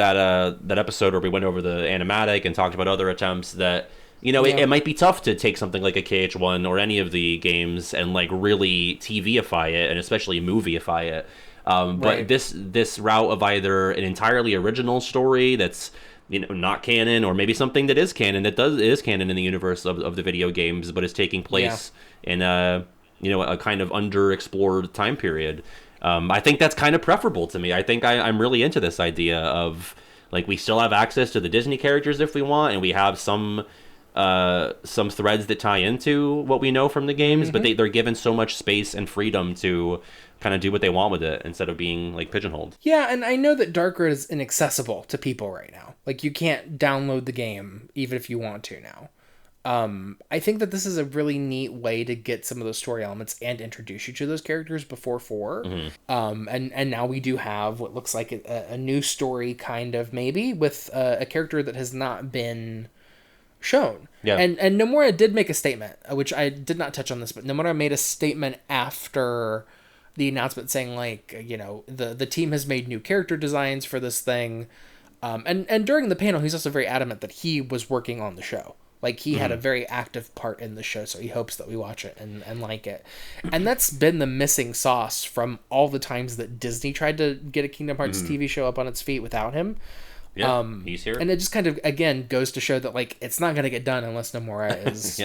episode where we went over the animatic and talked about other attempts that, it might be tough to take something like a KH1 or any of the games and really TVify it, and especially movieify it. But this route of either an entirely original story that's not canon, or maybe something that is canon, that is canon in the universe of the video games, but is taking place in a kind of underexplored time period. I think that's kind of preferable to me. I think I'm really into this idea of we still have access to the Disney characters if we want, and we have some threads that tie into what we know from the games, but they're given so much space and freedom to kind of do what they want with it instead of being pigeonholed. Yeah, and I know that Dark Road is inaccessible to people right now. You can't download the game even if you want to now. I think that this is a really neat way to get some of those story elements and introduce you to those characters before 4. And now we do have what looks like a new story, kind of, maybe, with a character that has not been shown. Yeah. And Nomura did make a statement, which I did not touch on this, but Nomura made a statement after the announcement saying the team has made new character designs for this thing. And during the panel, he's also very adamant that he was working on the show. Like, he had a very active part in the show, so he hopes that we watch it and like it. And that's been the missing sauce from all the times that Disney tried to get a Kingdom Hearts TV show up on its feet without him. Yeah, he's here. And it just kind of, again, goes to show that, like, it's not going to get done unless Nomura is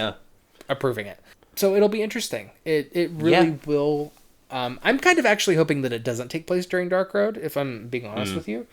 approving it. So it'll be interesting. It really will. I'm kind of actually hoping that it doesn't take place during Dark Road, if I'm being honest with you.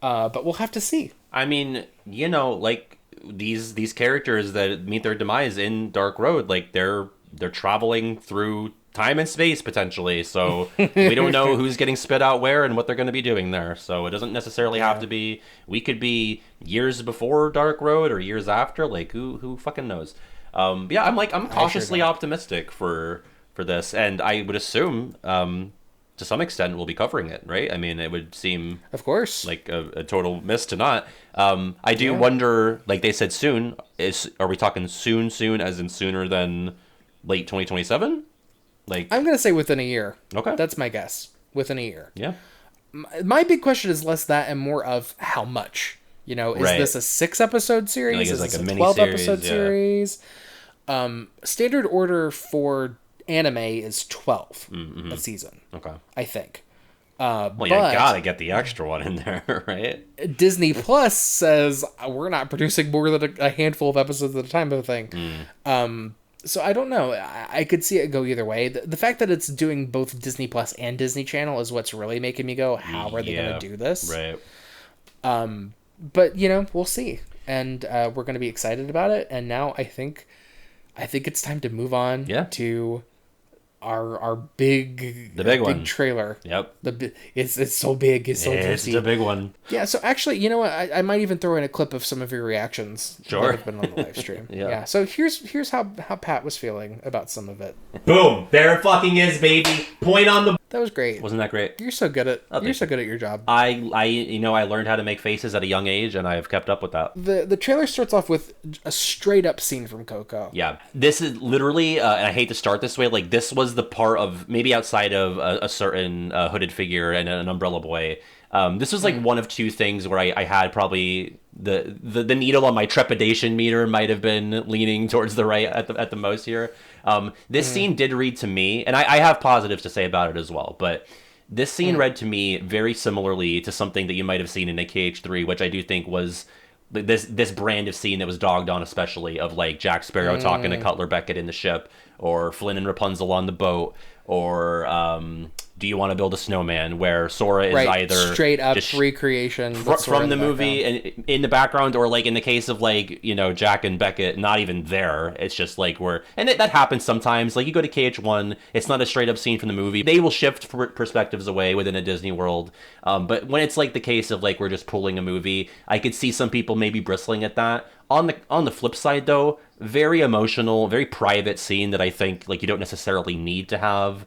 But we'll have to see. I mean, you know, like, these characters that meet their demise in Dark Road, like, they're traveling through time and space potentially, so we don't know who's getting spit out where and what they're going to be doing there. So it doesn't necessarily have to be. We could be years before Dark Road or years after. Like, who fucking knows? Yeah, I'm cautiously optimistic for this, and I would assume to some extent we'll be covering it, right? I mean, it would seem, of course, like a total miss to not. I do wonder, like they said, soon. Are we talking soon as in sooner than late 2027? Like, I'm gonna say within a year. Okay, that's my guess. Within a year. Yeah. My big question is less that and more of how much. You know, is this a 6-episode series? Like, is like this a a mini 12-episode series? Standard order for anime is 12 a season. Okay. I think. Well, you gotta get the extra one in there, right? Disney Plus says we're not producing more than a handful of episodes at a time, of a thing. So I don't know. I could see it go either way. The fact that it's doing both Disney Plus and Disney Channel is what's really making me go, how are they going to do this? Right. But, you know, we'll see. And we're going to be excited about it. And now I think it's time to move on to our big one trailer. Yep. It's so big. It's so juicy. It's a big one. Yeah. So actually, you know what? I might even throw in a clip of some of your reactions that have been on the live stream. Yeah. So here's how Pat was feeling about some of it. Boom! There it fucking is, baby. Point on the. That was great. Wasn't that great? You're so good at your job. I learned how to make faces at a young age, and I've kept up with that. The trailer starts off with a straight up scene from Coco. Yeah, this is literally, and I hate to start this way, like, this was the part of, maybe outside of a certain hooded figure and an umbrella boy, this was like one of two things where I had probably the needle on my trepidation meter might have been leaning towards the right at the most here. This scene did read to me, and I have positives to say about it as well, but this scene read to me very similarly to something that you might have seen in AKH3, which I do think was this brand of scene that was dogged on, especially, of like Jack Sparrow talking to Cutler Beckett in the ship, or Flynn and Rapunzel on the boat, or Do You Want to Build a Snowman, where Sora is either straight up recreation from the movie and in the background, or like in the case of like, you know, Jack and Beckett, not even there. It's just like that happens sometimes. Like, you go to KH1, it's not a straight up scene from the movie. They will shift perspectives away within a Disney world. But when it's like the case of like we're just pulling a movie, I could see some people maybe bristling at that. On the flip side, though, very emotional, very private scene that I think like you don't necessarily need to have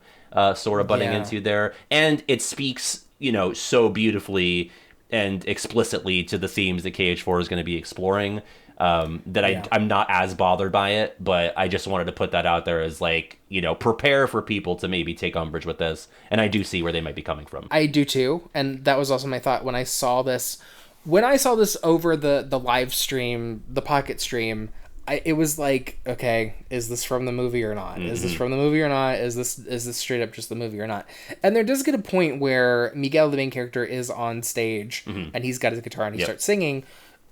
Sora butting into there, and it speaks, you know, so beautifully and explicitly to the themes that KH4 is going to be exploring, that I'm not as bothered by it, but I just wanted to put that out there as like, you know, prepare for people to maybe take umbrage with this, and I do see where they might be coming from. I do too, and that was also my thought when I saw this. When I saw this over the live stream, the Pocket stream, it was like, okay, is this from the movie or not? Is this from the movie or not? Is this straight up just the movie or not? And there does get a point where Miguel, the main character, is on stage and he's got his guitar and he starts singing.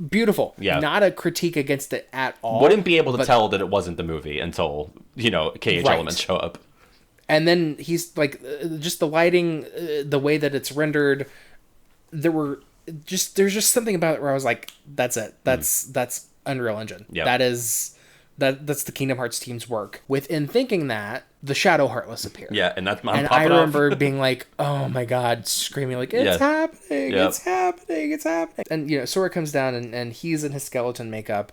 Beautiful. Yeah. Not a critique against it at all. Wouldn't be able to tell that it wasn't the movie until, you know, KH elements show up. And then he's like, just the lighting, the way that it's rendered, there's just something about it where I was like, that's it. That's Unreal Engine. Yep. That's the Kingdom Hearts team's work. Within thinking that, the Shadow Heartless appeared. Yeah, and I remember being like, oh my god, screaming like, it's happening, it's happening, it's happening. And, you know, Sora comes down and he's in his skeleton makeup.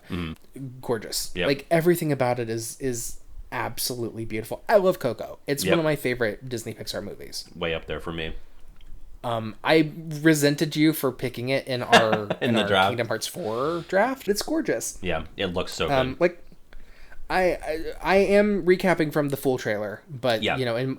Gorgeous. Yep. Like, everything about it is absolutely beautiful. I love Coco. It's one of my favorite Disney Pixar movies. Way up there for me. I resented you for picking it in our our draft. Kingdom Hearts 4 draft. It's gorgeous. Yeah, it looks so good. Like, I am recapping from the full trailer, but you know,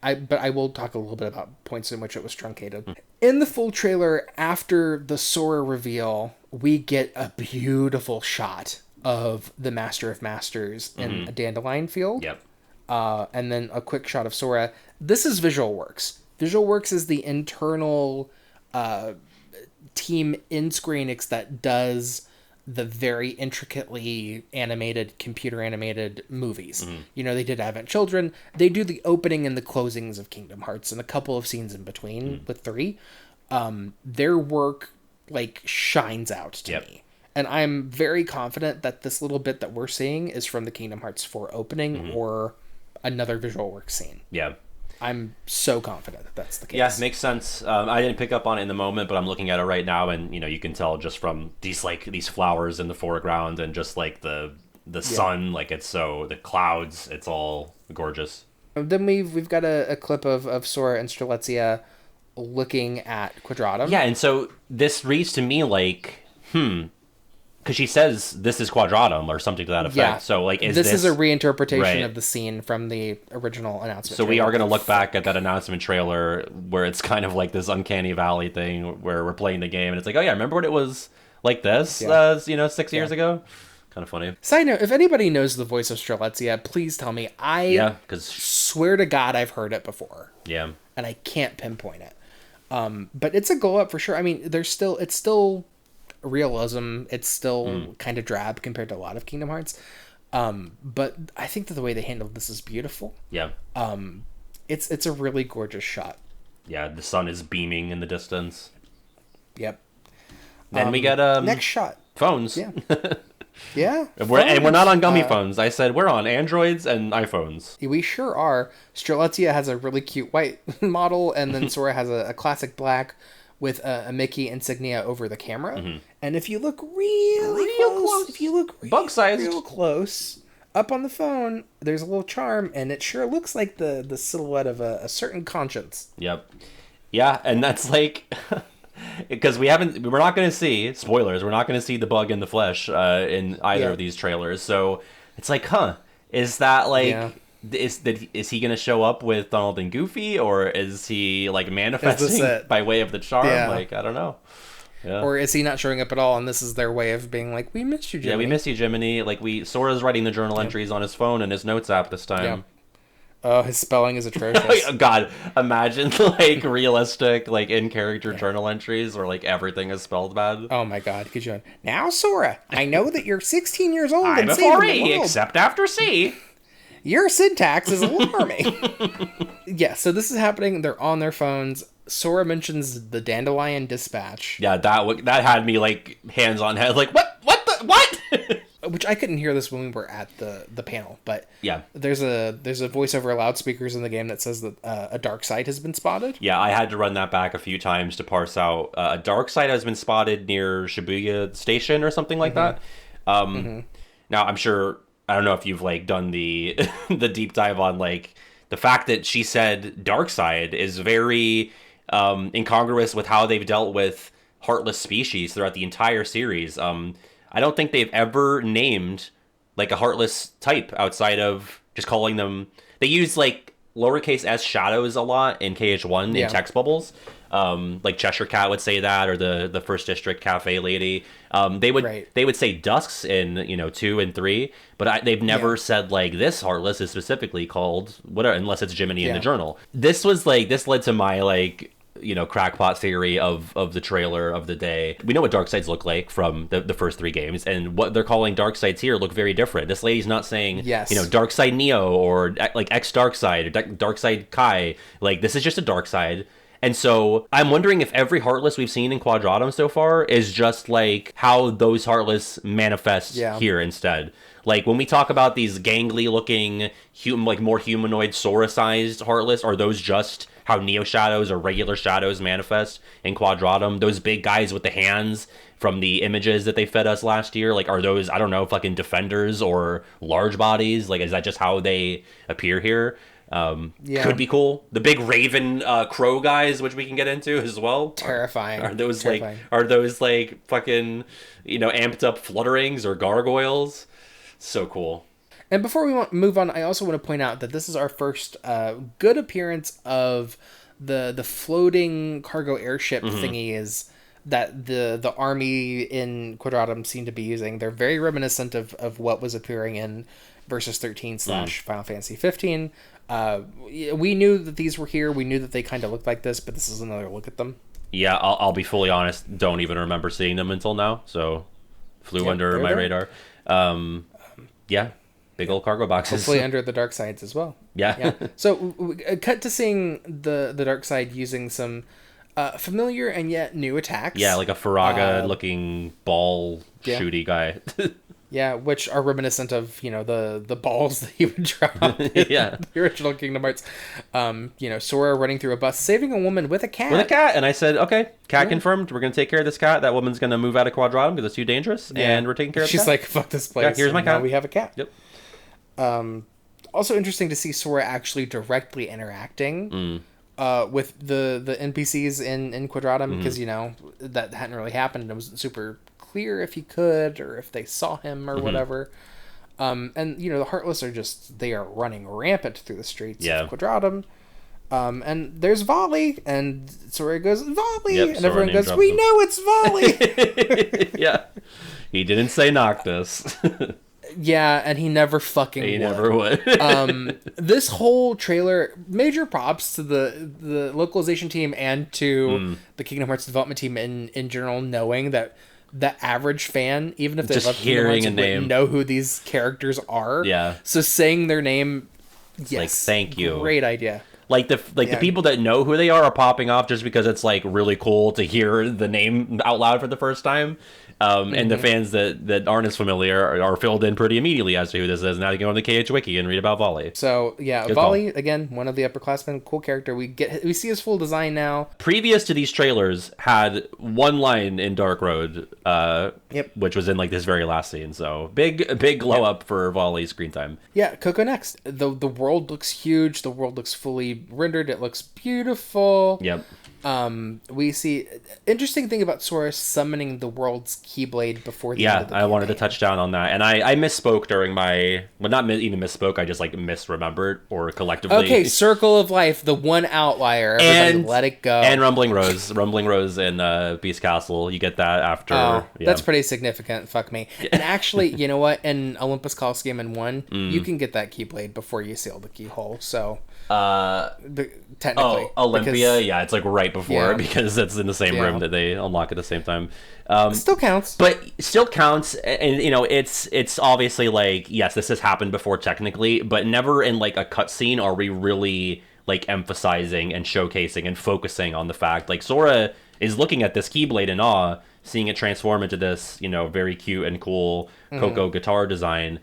but I will talk a little bit about points in which it was truncated. In the full trailer, after the Sora reveal, we get a beautiful shot of the Master of Masters in a dandelion field. Yep. And then a quick shot of Sora. This is Visual Works. Visual Works is the internal team in Square Enix that does the very intricately animated, computer animated movies. You know, they did Advent Children. They do the opening and the closings of Kingdom Hearts and a couple of scenes in between with 3. Their work, like, shines out to me. And I'm very confident that this little bit that we're seeing is from the Kingdom Hearts 4 opening or another Visual Works scene. Yeah. I'm so confident that that's the case. Yeah, makes sense. I didn't pick up on it in the moment, but I'm looking at it right now, and you know, you can tell just from these flowers in the foreground and just like the sun, like it's so the clouds, it's all gorgeous. Then we've got a clip of Sora and Strelitzia looking at Quadratum. Yeah, and so this reads to me like, because she says this is Quadratum or something to that effect. Yeah. So like, this is a reinterpretation right. of the scene from the original announcement. So we are going to look back at that announcement trailer where it's kind of like this uncanny valley thing where we're playing the game and it's like, oh yeah, remember what it was like this, 6 years ago? Kind of funny. Side note, if anybody knows the voice of Strelitzia, please tell me. I swear to God I've heard it before. Yeah. And I can't pinpoint it. But it's a go up for sure. I mean, it's still realism. It's still kind of drab compared to a lot of Kingdom Hearts. But I think that the way they handled this is beautiful. Yeah. It's a really gorgeous shot. Yeah, the sun is beaming in the distance. Yep. Then we get next shot. Phones. Yeah. Yeah. And we're not on gummy phones. I said we're on Androids and iPhones. We sure are. Strelitzia has a really cute white model, and then Sora has a classic black with a Mickey insignia over the camera. And if you look real close, if you look bug-sized, real close up on the phone, there's a little charm, and it sure looks like the silhouette of a certain conscience. Yep. Yeah, and that's like because we're not going to see spoilers. We're not going to see the bug in the flesh in either of these trailers. So it's like, is that like? Yeah. Is he going to show up with Donald and Goofy, or is he like manifesting by way of the charm? Yeah. Like, I don't know. Yeah. Or is he not showing up at all, and this is their way of being like, we missed you, Jiminy. Yeah, we miss you, Jiminy. Like, Sora's writing the journal entries on his phone and his notes app this time. Yeah. Oh, his spelling is atrocious. God, imagine like realistic, like in-character journal entries where like everything is spelled bad. Oh my God, could you? Now, Sora, I know that you're 16 years old I'm and a saving the 4E, world. except after C. Your syntax is alarming. Yeah, so this is happening. They're on their phones. Sora mentions the Dandelion Dispatch. Yeah, that had me like hands on head, like what Which I couldn't hear this when we were at the panel, but yeah, there's a voice over loudspeakers in the game that says that a dark side has been spotted. Yeah, I had to run that back a few times to parse out a dark side has been spotted near Shibuya Station or something like that. Now I'm sure. I don't know if you've like done the the deep dive on like the fact that she said dark side is very incongruous with how they've dealt with heartless species throughout the entire series. I don't think they've ever named like a heartless type outside of just calling them. They use like lowercase s shadows a lot in KH1 in text bubbles. Like Cheshire Cat would say that, or the First District Cafe lady. They would say dusks in 2 and 3, but they've never said like this heartless is specifically called whatever, unless it's Jiminy in the journal. This led to my like crackpot theory of the trailer of the day. We know what dark sides look like from the first 3 games, and what they're calling dark sides here look very different. This lady's not saying dark side Neo or like X dark side or dark side Kai. Like this is just a dark side. And so I'm wondering if every Heartless we've seen in Quadratum so far is just like how those Heartless manifest here instead. Like when we talk about these gangly looking, like more humanoid Sora-sized Heartless, are those just how Neo Shadows or regular Shadows manifest in Quadratum? Those big guys with the hands from the images that they fed us last year, like are those, I don't know, fucking defenders or large bodies? Like is that just how they appear here? Could be cool. The big raven crow guys, which we can get into as well. Terrifying. Are those like fucking amped up flutterings or gargoyles? So cool. And before we move on, I also want to point out that this is our first good appearance of the floating cargo airship thingies that the army in Quadratum seem to be using. They're very reminiscent of what was appearing in Versus 13 / Final Fantasy 15. We knew that these were here. We knew that they kind of looked like this, but this is another look at them. Yeah, I'll be fully honest. Don't even remember seeing them until now. So flew under my radar. Yeah, big old cargo boxes. Hopefully under the dark sides as well. Yeah. So cut to seeing the dark side using some familiar and yet new attacks. Yeah, like a Faraga looking ball shooty guy. Yeah, which are reminiscent of, the balls that he would drop in the original Kingdom Hearts. Sora running through a bus, saving a woman with a cat. And I said, okay, cat confirmed. We're going to take care of this cat. That woman's going to move out of Quadratum because it's too dangerous, and we're taking care of the cat. She's like, fuck this place. Yeah, here's my cat. Now we have a cat. Yep. Also interesting to see Sora actually directly interacting with the NPCs in Quadratum, because, that hadn't really happened. It wasn't super clear if he could or if they saw him or whatever. And the Heartless they are running rampant through the streets of Quadratum. And there's Volley, and Sora goes, Volley, and Sora everyone goes, we know it's Volley. Yeah, he didn't say Noctis. Yeah, and he never fucking would. Never would. This whole trailer, major props to the localization team and to the Kingdom Hearts development team in general, knowing that the average fan, even if they love Kingdom Hearts, wouldn't know who these characters are. Yeah. So saying their name, yes, like, thank you. Great idea. Like the people that know who they are popping off just because it's like really cool to hear the name out loud for the first time. And the fans that aren't as familiar are filled in pretty immediately as to who this is. Now you go on the KH Wiki and read about Volley. So yeah, Volley, again, one of the upperclassmen, cool character. We see his full design now. Previous to these trailers, had one line in Dark Road, which was in like this very last scene. So big glow up for Volley's screen time. Yeah, Coco next. The world looks huge. The world looks fully rendered. It looks beautiful. Yep. We see interesting thing about Sora summoning the world's Keyblade before the end of the I wanted to touch down on that, and I misspoke during my even misspoke. I just like misremembered or collectively. Okay, Circle of Life, the one outlier. Everybody let it go. And Rumbling Rose in Beast Castle. You get that after. Oh, that's pretty significant. Fuck me. And actually, you know what? In Olympus Coliseum in 1, you can get that Keyblade before you seal the keyhole. So. Technically. Olympia, it's like right before because it's in the same room that they unlock at the same time. Still counts. But still counts, and it's obviously like, yes, this has happened before technically, but never in like a cutscene are we really like emphasizing and showcasing and focusing on the fact like Sora is looking at this Keyblade in awe, seeing it transform into this, very cute and cool Coco guitar design,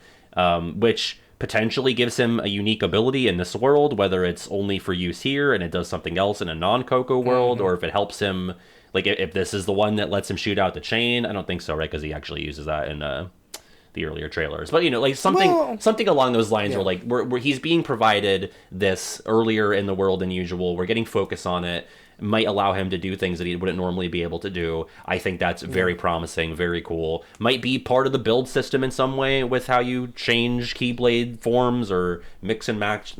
which potentially gives him a unique ability in this world, whether it's only for use here and it does something else in a non-Coco world, or if it helps him, like if this is the one that lets him shoot out the chain. I don't think so, right? Because he actually uses that in the earlier trailers. But like something along those lines, where like where he's being provided this earlier in the world than usual. We're getting focus on it. Might allow him to do things that he wouldn't normally be able to do. I think that's very promising, very cool. Might be part of the build system in some way with how you change Keyblade forms or mix and match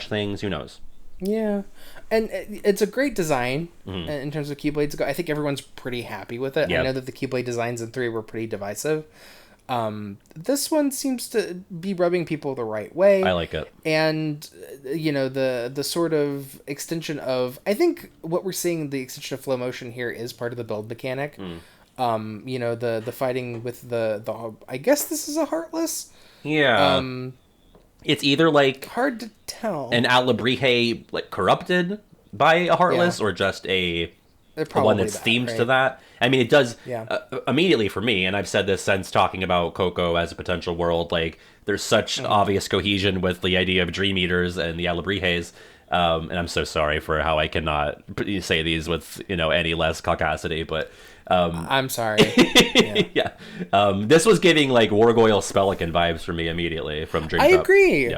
things. Who knows? Yeah. And it's a great design in terms of Keyblades. I think everyone's pretty happy with it. Yep. I know that the Keyblade designs in 3 were pretty divisive. This one seems to be rubbing people the right way. I like it. And, the sort of extension of... I think what we're seeing, the extension of flow motion here is part of the build mechanic. The fighting with the... I guess this is a Heartless? Yeah. It's either like... Hard to tell. An Alabrije, like, corrupted by a Heartless, or just a one that's themed to that. I mean, it does immediately for me, and I've said this since talking about Coco as a potential world, like, there's such obvious cohesion with the idea of Dream Eaters and the Alabrijes, and I'm so sorry for how I cannot say these with, any less caucasity, but... I'm sorry. This was giving, like, Wargoyle Spelican vibes for me immediately from Dream I Cup. agree.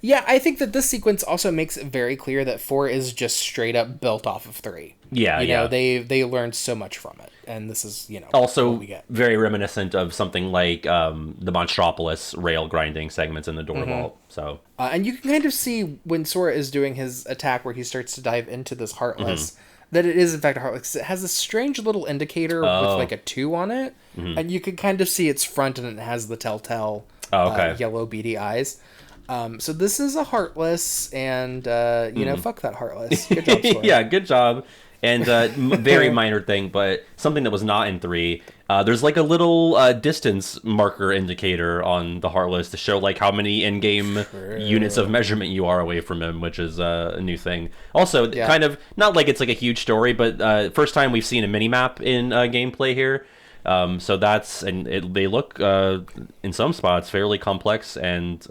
Yeah, I think that this sequence also makes it very clear that 4 is just straight up built off of 3. They learned so much from it, and this is also what we get. Very reminiscent of something like the Monstropolis rail grinding segments in the door vault. So and you can kind of see when Sora is doing his attack where he starts to dive into this Heartless. that it is in fact a Heartless. It has a strange little indicator with like a 2 on it, and you can kind of see its front, and it has the telltale yellow beady eyes. So this is a Heartless, and fuck that Heartless. Good job, Sora. Yeah, good job. And very minor thing, but something that was not in 3. There's like a little distance marker indicator on the Heartless to show like how many in-game units of measurement you are away from him, which is a new thing. Also, kind of not like it's like a huge story, but first time we've seen a mini map in gameplay here. So that's they look in some spots fairly complex and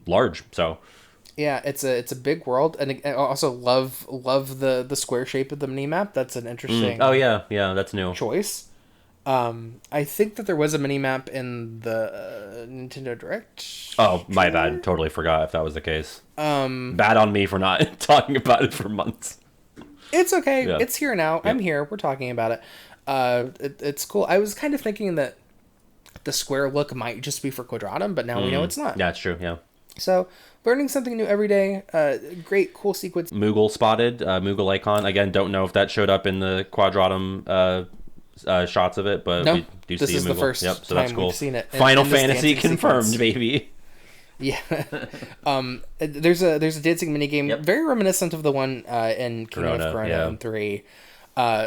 large. So. Yeah, it's a big world, and I also love the square shape of the mini map. That's an interesting. Oh yeah, that's new choice. I think that there was a mini map in the Nintendo Direct. Oh, my bad. Totally forgot if that was the case. Bad on me for not talking about it for months. It's okay. Yeah. It's here now. Yep. I'm here. We're talking about it. It's cool. I was kind of thinking that the square look might just be for Quadratum, but now we know it's not. Yeah, it's true. Yeah. So, learning something new every day. Great, cool sequence. Moogle spotted. Moogle icon. Again, don't know if that showed up in the Quadratum shots of it, but we do see a Moogle. This is the first so time that's cool. we've seen it. Final Fantasy confirmed, sequence. Baby. Yeah. There's a dancing minigame, very reminiscent of the one in Kingdom of Corona in 3.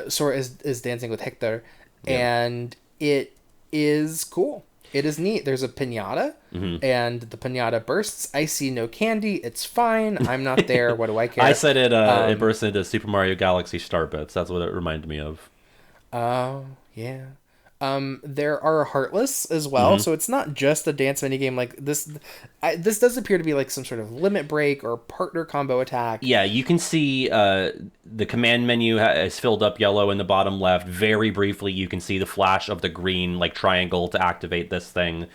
Sora is dancing with Hector, and it is cool. It is neat. There's a piñata, and the piñata bursts. I see no candy. It's fine. I'm not there. What do I care? I said it burst into Super Mario Galaxy Star Bits. That's what it reminded me of. Oh, yeah. There are Heartless as well, so it's not just a dance minigame like this. This does appear to be like some sort of limit break or partner combo attack. Yeah, you can see the command menu is filled up yellow in the bottom left. Very briefly, you can see the flash of the green like triangle to activate this thing.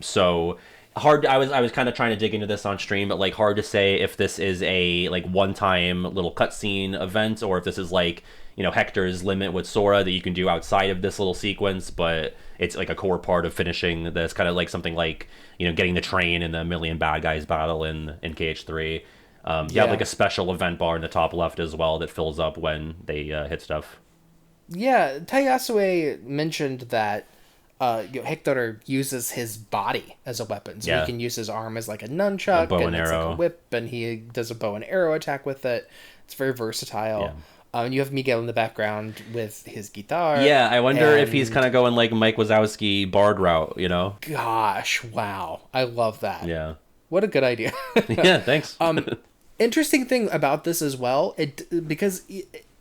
So hard. I was kind of trying to dig into this on stream, but like hard to say if this is a like one-time little cutscene event or if this is like, Hector's limit with Sora that you can do outside of this little sequence, but it's like a core part of finishing this, kind of like something like, getting the train in the Million Bad Guys battle in KH3. You have like a special event bar in the top left as well that fills up when they hit stuff. Yeah, Tayasue mentioned that Hector uses his body as a weapon, so he can use his arm as like a nunchuck, and it's arrow. like a whip, and he does a bow and arrow attack with it. It's very versatile. Yeah. And you have Miguel in the background with his guitar. Yeah, I wonder if he's kind of going like Mike Wazowski bard route, Gosh, wow. I love that. Yeah. What a good idea. Yeah, thanks. Interesting thing about this as well, because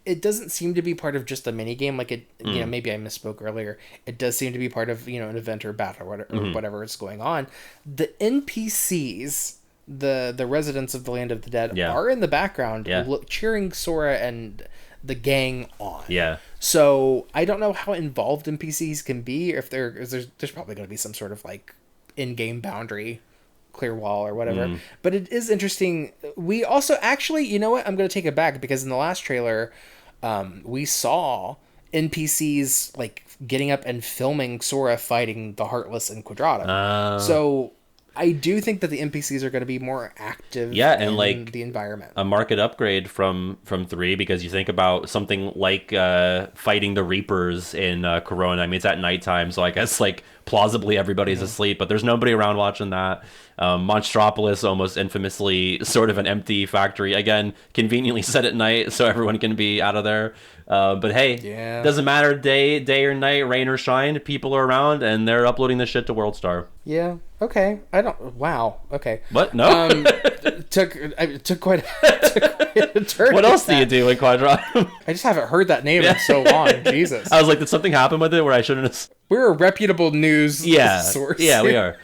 it doesn't seem to be part of just a mini game. Like it, maybe I misspoke earlier. It does seem to be part of, an event or battle or whatever is going on. The NPCs, the residents of the Land of the Dead, are in the background cheering Sora and the gang on. Yeah. So I don't know how involved NPCs can be, or if there's probably going to be some sort of like in-game boundary, clear wall or whatever. But it is interesting. We also actually, you know what? I'm going to take it back, because in the last trailer, we saw NPCs like getting up and filming Sora fighting the Heartless and Quadratum. So I do think that the NPCs are going to be more active in like the environment. A market upgrade from 3, because you think about something like fighting the Reapers in Corona. I mean, it's at nighttime, so I guess like plausibly everybody's asleep, but there's nobody around watching that. Monstropolis, almost infamously sort of an empty factory. Again, conveniently set at night so everyone can be out of there. But hey, doesn't matter day or night, rain or shine, people are around and they're uploading this shit to WorldStar. Yeah. Okay. Wow. Okay. What? No. took quite a turn. What else do you do in Quadratum? I just haven't heard that name in so long. Jesus. I was like, did something happen with it where I shouldn't have? We're a reputable news source. Yeah, we are.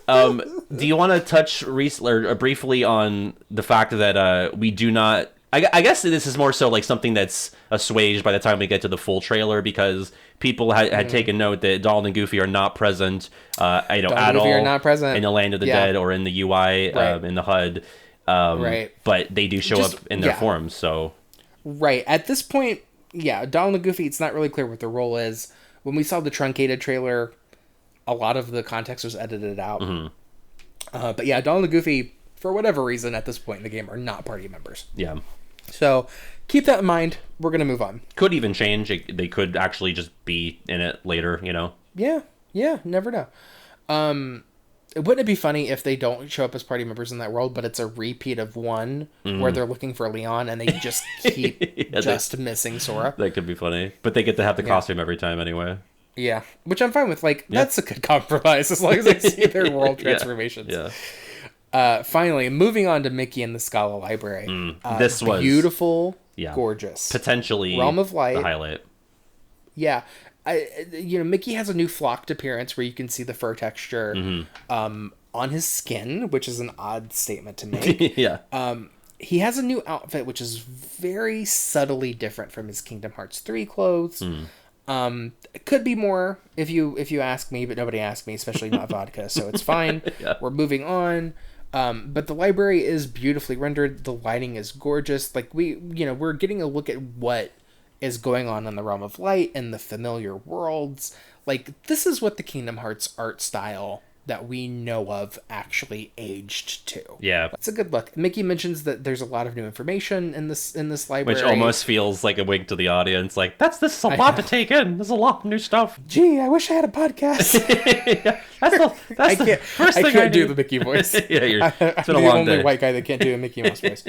Do you want to touch briefly on the fact that we do not... I guess this is more so like something that's assuaged by the time we get to the full trailer, because people had taken note that Donald and Goofy are not present, at all, are not present in the Land of the Dead or in the UI, in the HUD. But they do show up in their forms, so... Right. At this point, Donald and Goofy, it's not really clear what their role is. When we saw the truncated trailer, a lot of the context was edited out. But Donald and Goofy, for whatever reason, at this point in the game, are not party members. Yeah. So, keep that in mind. We're going to move on. Could even change. They could actually just be in it later, you know? Yeah, never know. Wouldn't it be funny if they don't show up as party members in that world, but it's a repeat of one where they're looking for Leon and they just keep missing Sora? That could be funny. But they get to have the costume every time anyway. Yeah, which I'm fine with. Like, that's a good compromise as long as I see their world transformations. Yeah. Finally, moving on to Mickey and the Scala Library. This was beautiful, gorgeous. Potentially Realm of Light. the highlight. Yeah. Mickey has a new flocked appearance where you can see the fur texture on his skin, which is an odd statement to make. Yeah. He has a new outfit, which is very subtly different from his Kingdom Hearts 3 clothes. It could be more if you ask me, but nobody asked me, especially not vodka, so it's fine. We're moving on. But the library is beautifully rendered. The lighting is gorgeous. Like we're getting a look at what is going on in the Realm of Light and the familiar worlds. Like, this is what the Kingdom Hearts art style that we know of actually aged to. Yeah. It's a good look. Mickey mentions that there's a lot of new information in this library. Which almost feels like a wink to the audience. Like, this is a lot to take in. There's a lot of new stuff. Gee, I wish I had a podcast. That's the first thing I can't do the Mickey voice. It's been a I'm the long only day. white guy that can't do a Mickey Mouse voice.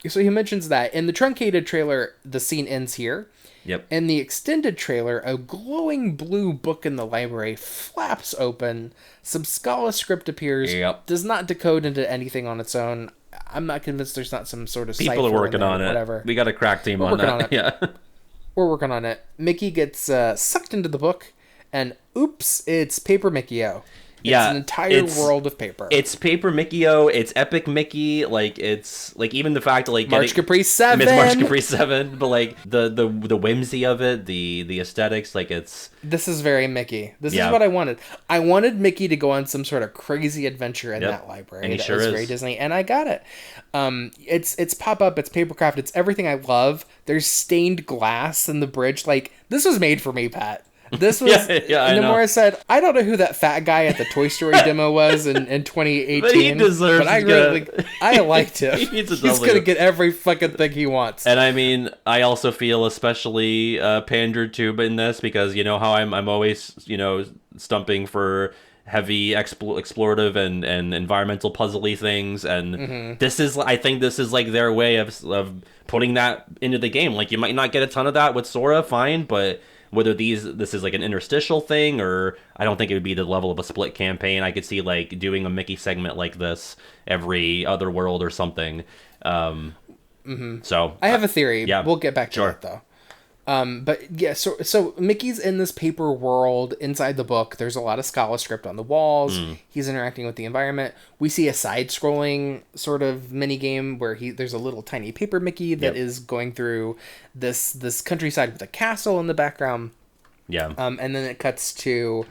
So he mentions that in the truncated trailer, the scene ends here. Yep. In the extended trailer, a glowing blue book in the library flaps open. Some Scala script appears. Yep. Does not decode into anything on its own. I'm not convinced there's not some sort of People cipher are working in there, on it. Whatever. We got a crack team We're on working that. on it. Yeah. We're working on it. Mickey gets sucked into the book, and oops, it's Paper Mickey-O. It's an entire world of paper. It's Paper Mickey-O. It's Epic Mickey. Like, it's like even the fact of like March Capri 7. It's March Capri 7, but like the whimsy of it, the aesthetics, like it's. This is very Mickey. This is what I wanted. I wanted Mickey to go on some sort of crazy adventure in that library. And he that sure was is. very Disney, and I got it. It's pop-up, it's papercraft, it's everything I love. There's stained glass in the bridge. Like, this was made for me, Pat. This was, and the more I said, I don't know who that fat guy at the Toy Story demo was in 2018. But he deserves but I really, I liked him. He's going to get every fucking thing he wants. And I mean, I also feel especially pandered to in this because you know how I'm always, stumping for heavy explorative and environmental puzzly things, and I think this is like their way of putting that into the game. Like, you might not get a ton of that with Sora, fine, but whether this is like an interstitial thing, or I don't think it would be the level of a split campaign. I could see like doing a Mickey segment like this every other world or something. So I have a theory. Yeah, we'll get back to it though. But yeah, so Mickey's in this paper world inside the book. There's a lot of Scala script on the walls. He's interacting with the environment. We see a side-scrolling sort of mini game where there's a little tiny paper Mickey that is going through this countryside with a castle in the background. Yeah. And then it cuts to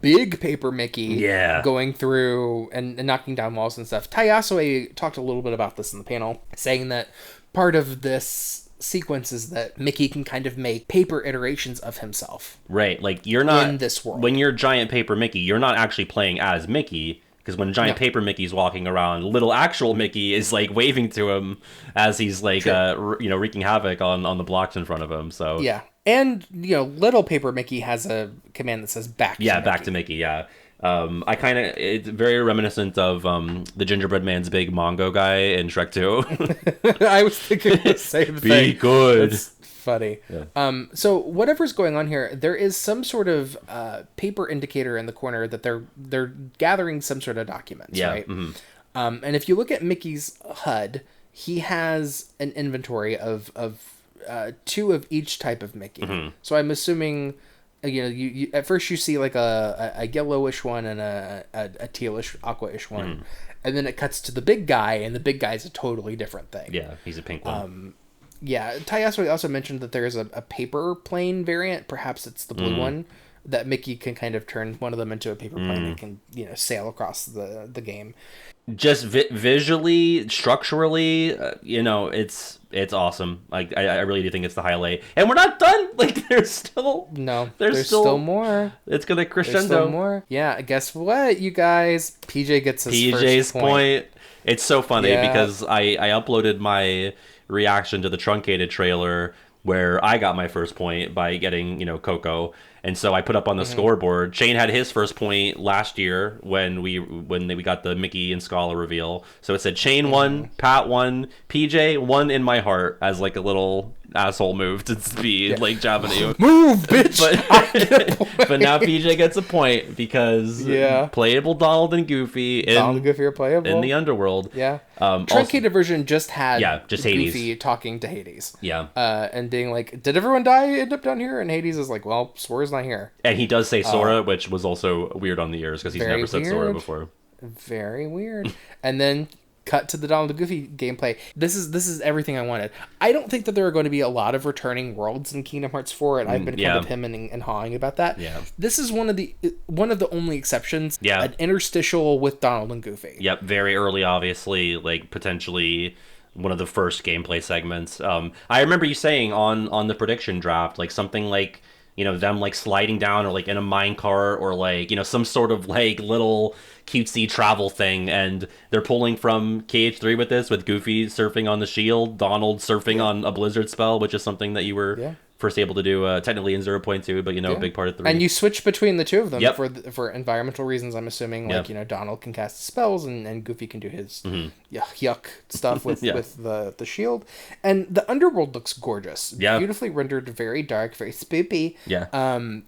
big paper Mickey going through and knocking down walls and stuff. Tayasue talked a little bit about this in the panel, saying that part of this sequence is that Mickey can kind of make paper iterations of himself. Right, like you're not in this world. When you're giant paper Mickey, you're not actually playing as Mickey, because when giant paper Mickey's walking around, little actual Mickey is like waving to him as he's like wreaking havoc on the blocks in front of him. So yeah, and little paper Mickey has a command that says back. Back to Mickey. Yeah. It's very reminiscent of the Gingerbread Man's big Mongo guy in Shrek 2. I was thinking the same thing. Be good. That's funny. Yeah. So whatever's going on here, there is some sort of paper indicator in the corner that they're gathering some sort of documents, right? Mm-hmm. And if you look at Mickey's HUD, he has an inventory of two of each type of Mickey. Mm-hmm. So I'm assuming. You at first you see like a yellowish one and a tealish aqua-ish one, and then it cuts to the big guy, and the big guy's a totally different thing. Yeah, he's a pink one. Tayasue also mentioned that there's a paper plane variant. Perhaps it's the blue one that Mickey can kind of turn one of them into a paper plane and can sail across the game. Just visually, structurally, it's awesome. Like I really do think it's the highlight, and we're not done. Like there's still still more. It's gonna crescendo. There's still more. Yeah, guess what, you guys? PJ gets his PJ's first point. It's so funny because I uploaded my reaction to the truncated trailer where I got my first point by getting, Coco. And so I put up on the scoreboard. Shane had his first point last year when we got the Mickey and Scala reveal. So it said Shane won, Pat won, PJ won in my heart as like a little asshole move to be like Japanese. Move, bitch! But now PJ gets a point because playable Donald and Goofy Donald and Goofy are playable in the underworld. Yeah. Truncated version just had just Goofy Hades talking to Hades. Yeah. And being like, did everyone end up down here? And Hades is like, well, Sora's not here. And he does say Sora, which was also weird on the ears because he's never said Sora before. Very weird. And then cut to the Donald and Goofy gameplay. This is everything I wanted. I don't think that there are going to be a lot of returning worlds in Kingdom Hearts 4, and I've been kind of hemming and hawing about that. Yeah. This is one of the only exceptions. Yeah. An interstitial with Donald and Goofy. Yep, very early, obviously, like potentially one of the first gameplay segments. I remember you saying on the prediction draft, like something like, them like sliding down or like in a minecart or like, some sort of like little cutesy travel thing, and they're pulling from KH3 with this, with Goofy surfing on the shield, Donald surfing on a blizzard spell, which is something that you were first able to do technically in 0.2, but a big part of 3. And you switch between the two of them for environmental reasons, I'm assuming. Like, Donald can cast spells and Goofy can do his yuck stuff with the shield. And the underworld looks gorgeous. Yeah. Beautifully rendered, very dark, very spoopy. Yeah.